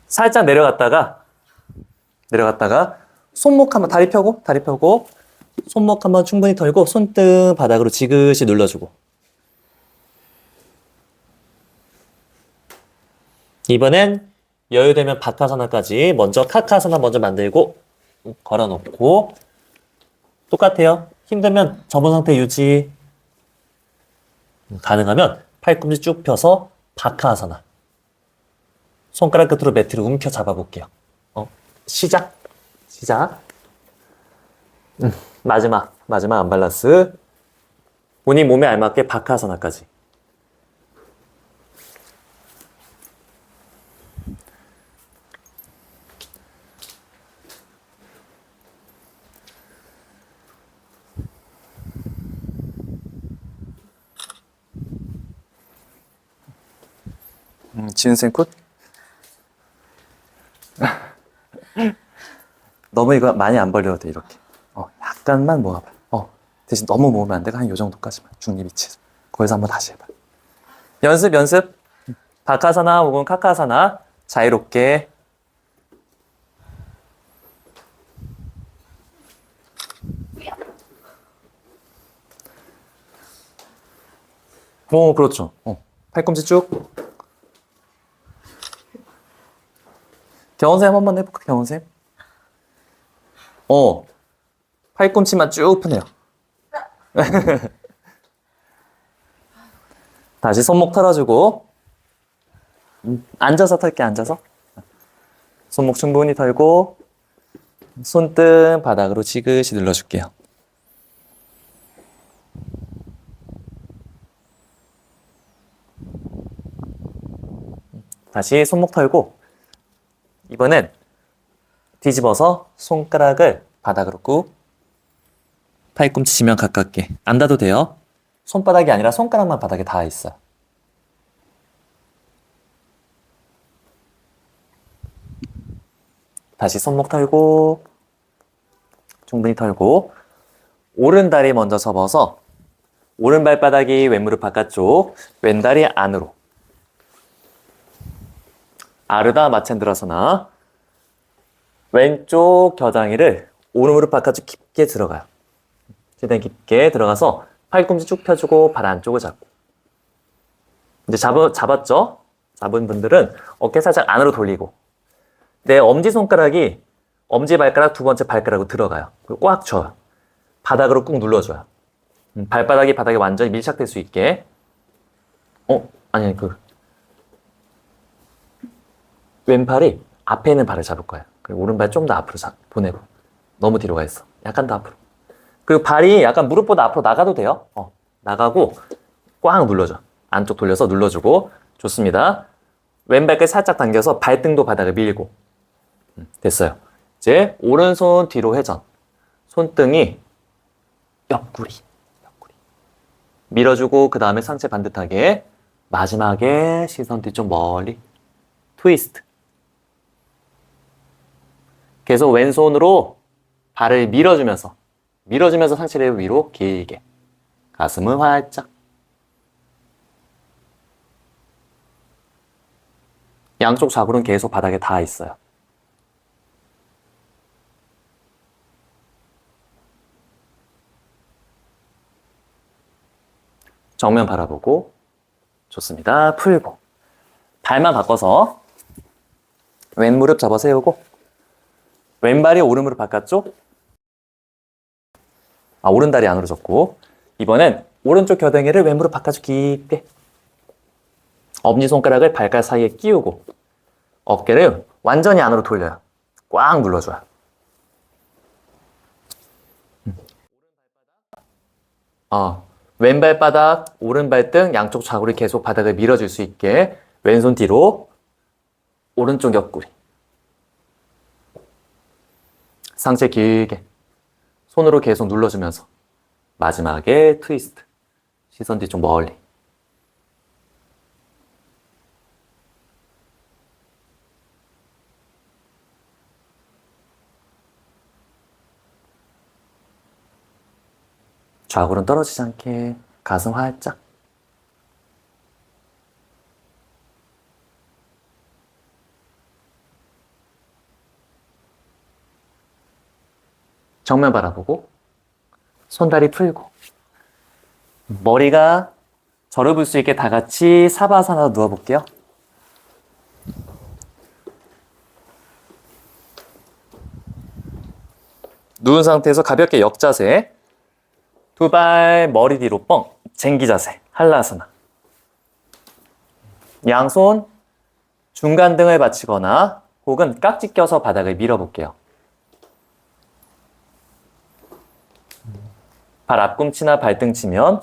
살짝 내려갔다가 손목 한번 다리 펴고 손목 한번 충분히 털고 손등 바닥으로 지그시 눌러주고 이번엔 여유되면 바카사나까지 먼저 카카사나 먼저 만들고 걸어놓고 똑같아요. 힘들면 접은 상태 유지 가능하면 팔꿈치 쭉 펴서 바카사나 손가락 끝으로 매트를 움켜 잡아볼게요. 시작. 마지막 안발라스. 본인 몸에 알맞게 바카사나까지. 지은생 굿. 너무 이거 많이 안 벌려도 돼, 이렇게. 약간만 모아봐. 대신 너무 모으면 안 돼. 한 요 정도까지만. 중립 위치에서. 거기서 한번 다시 해봐. 연습. 박하사나 혹은 카카사나 자유롭게. 그렇죠. 팔꿈치 쭉. 경원쌤 한번 해볼까, 경원쌤? 팔꿈치만 쭉 펴내요. 다시 손목 털어주고. 앉아서 털게, 앉아서. 손목 충분히 털고, 손등 바닥으로 지그시 눌러줄게요. 다시 손목 털고, 이번엔 뒤집어서 손가락을 바닥으로 꾹, 팔꿈치 지면 가깝게. 안 닿아도 돼요. 손바닥이 아니라 손가락만 바닥에 닿아 있어요. 다시 손목 털고, 충분히 털고, 오른다리 먼저 접어서 오른발바닥이 왼무릎 바깥쪽, 왼다리 안으로. 아르다 마챈드라서나. 왼쪽 겨장이를 오른무릎 바깥쪽 깊게 들어가요. 최대한 깊게 들어가서 팔꿈치 쭉 펴주고 발 안쪽을 잡고. 이제 잡았죠? 잡은 분들은 어깨 살짝 안으로 돌리고 내 엄지손가락이 엄지발가락 두 번째 발가락으로 들어가요. 그리고 꽉 줘요. 바닥으로 꾹 눌러줘요. 발바닥이 바닥에 완전히 밀착될 수 있게. 아니, 왼팔이 앞에 있는 발을 잡을 거예요. 그리고 오른발 좀 더 앞으로 보내고. 너무 뒤로 가 있어. 약간 더 앞으로. 그리고 발이 약간 무릎보다 앞으로 나가도 돼요. 나가고 꽉 눌러줘. 안쪽 돌려서 눌러주고. 좋습니다. 왼발끝 살짝 당겨서 발등도 바닥을 밀고. 됐어요. 이제 오른손 뒤로 회전. 손등이 옆구리. 밀어주고 그 다음에 상체 반듯하게. 마지막에 시선 뒤 좀 멀리. 트위스트. 계속 왼손으로 발을 밀어주면서 상체를 위로 길게. 가슴은 활짝. 양쪽 좌골은 계속 바닥에 닿아 있어요. 정면 바라보고. 좋습니다. 풀고. 발만 바꿔서 왼무릎 접어 세우고 왼발이 오른무릎 바깥쪽. 오른다리 안으로 접고 이번엔 오른쪽 겨드랑이를 왼무릎 바깥쪽 깊게. 엄지손가락을 발가락 사이에 끼우고 어깨를 완전히 안으로 돌려요. 꽉 눌러줘요. 왼발바닥, 오른발등, 양쪽 좌골이 계속 바닥을 밀어줄 수 있게 왼손 뒤로 오른쪽 옆구리. 상체 길게 손으로 계속 눌러주면서 마지막에 트위스트. 시선 뒤 좀 멀리. 좌골은 떨어지지 않게 가슴 활짝. 정면 바라보고 손다리 풀고 머리가 저를 볼 수 있게 다 같이 사바사나 누워볼게요. 누운 상태에서 가볍게 역자세. 두 발 머리 뒤로 뻥. 쟁기 자세. 한라사나. 양손 중간 등을 받치거나 혹은 깍지 껴서 바닥을 밀어볼게요. 발 앞꿈치나 발등 치면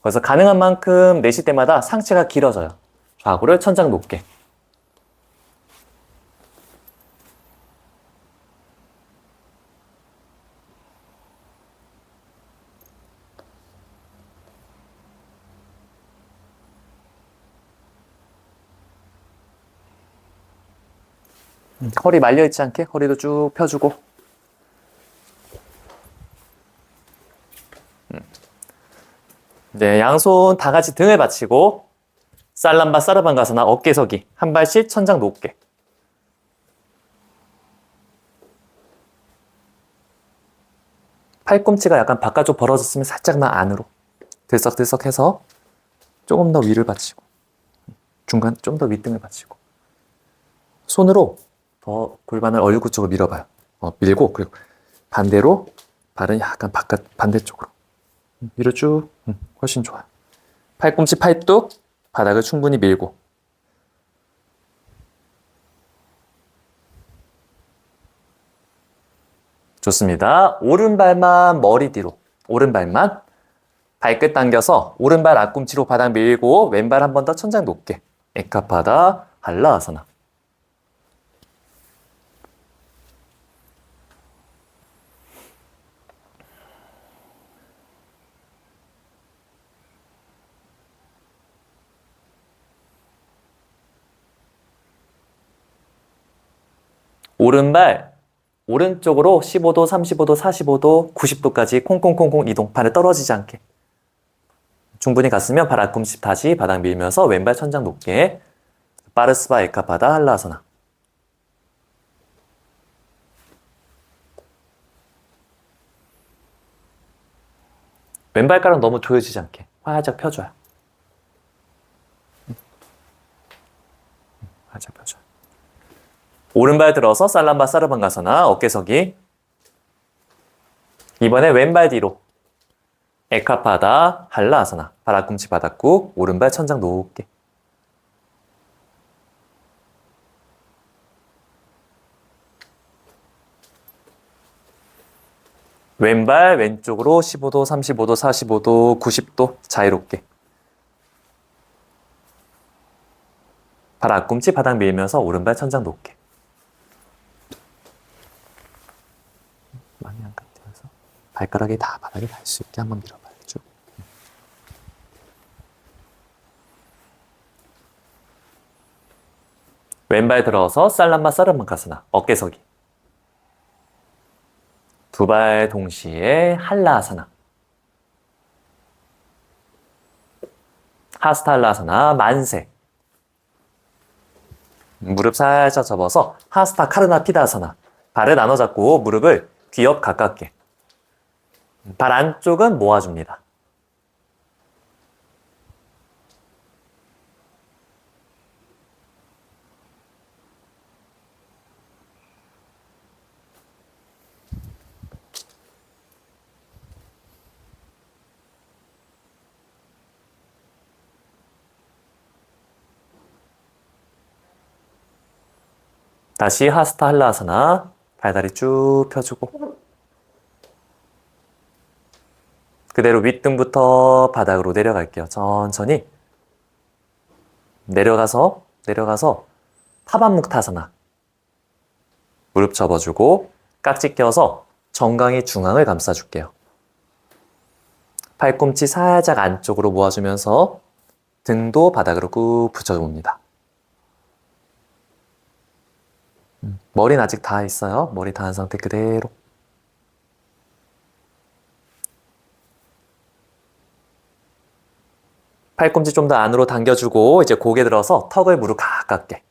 거기서 가능한 만큼 내쉴 때마다 상체가 길어져요. 좌골을 천장 높게. 허리 말려있지 않게 허리도 쭉 펴주고 이제 양손 다 같이 등을 받치고 살람바 사르방가사나 어깨 서기 한 발씩 천장 높게. 팔꿈치가 약간 바깥쪽 벌어졌으면 살짝만 안으로 들썩들썩 해서 조금 더 위를 받치고 중간 좀 더 윗등을 받치고 손으로 더 골반을 얼굴 쪽으로 밀어봐요. 밀고 그리고 반대로 발은 약간 바깥 반대쪽으로 위로 쭉 훨씬 좋아요. 팔꿈치 팔뚝 바닥을 충분히 밀고 좋습니다. 오른발만 머리 뒤로 오른발만 발끝 당겨서 오른발 앞꿈치로 바닥 밀고 왼발 한 번 더 천장 높게 에카파다 할라아사나. 오른발 오른쪽으로 15도, 35도, 45도, 90도까지 콩콩콩콩 이동. 발을 떨어지지 않게. 충분히 갔으면 발 앞꿈치 다시 바닥 밀면서 왼발 천장 높게. 파르스바 에카파다 할라아사나. 왼발가락 너무 조여지지 않게 활짝 펴줘요. 활짝 펴줘요. 오른발 들어서 살람바 사르방가사나 어깨 서기. 이번에 왼발 뒤로 에카파다 할라아사나. 발 앞꿈치 바닥꾹 오른발 천장 높게. 왼발 왼쪽으로 15도, 35도, 45도, 90도 자유롭게. 발 앞꿈치 바닥 밀면서 오른발 천장 높게. 많이 안 깎여서 발가락이 다 바닥에 닿을 수 있게 한번 밀어봐요. 쭉. 왼발 들어서 살람바 사르방가사나 어깨 서기. 두 발 동시에 할라아사나. 하스타 할라아사나 만세. 무릎 살짝 접어서 하스타 카르나 피다아사나. 발을 나눠 잡고 무릎을 귀 옆 가깝게. 발 안쪽은 모아줍니다. 다시 하스타 할라아사나. 발다리 쭉 펴주고 그대로 윗등부터 바닥으로 내려갈게요. 천천히 내려가서 파반묵타사나. 무릎 접어주고 깍지 껴서 정강이 중앙을 감싸줄게요. 팔꿈치 살짝 안쪽으로 모아주면서 등도 바닥으로 꾹 붙여줍니다. 머리는 아직 닿아 있어요. 머리 닿은 상태 그대로. 팔꿈치 좀 더 안으로 당겨주고 이제 고개 들어서 턱을 무릎 가깝게.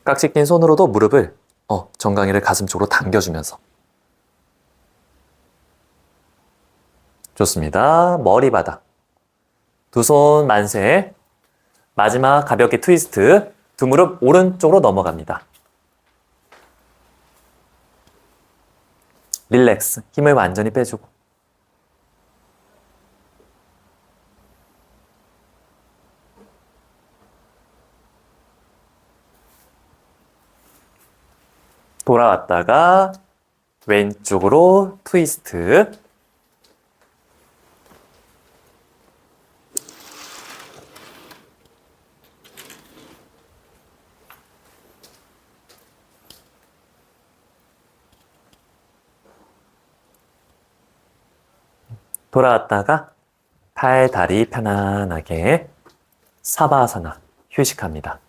깍지 낀 손으로도 무릎을 정강이를 가슴 쪽으로 당겨주면서. 좋습니다. 머리 바닥. 두 손 만세. 마지막 가볍게 트위스트. 두 무릎 오른쪽으로 넘어갑니다. 릴렉스. 힘을 완전히 빼주고. 돌아왔다가 왼쪽으로 트위스트. 돌아왔다가 팔, 다리 편안하게 사바아사나 휴식합니다.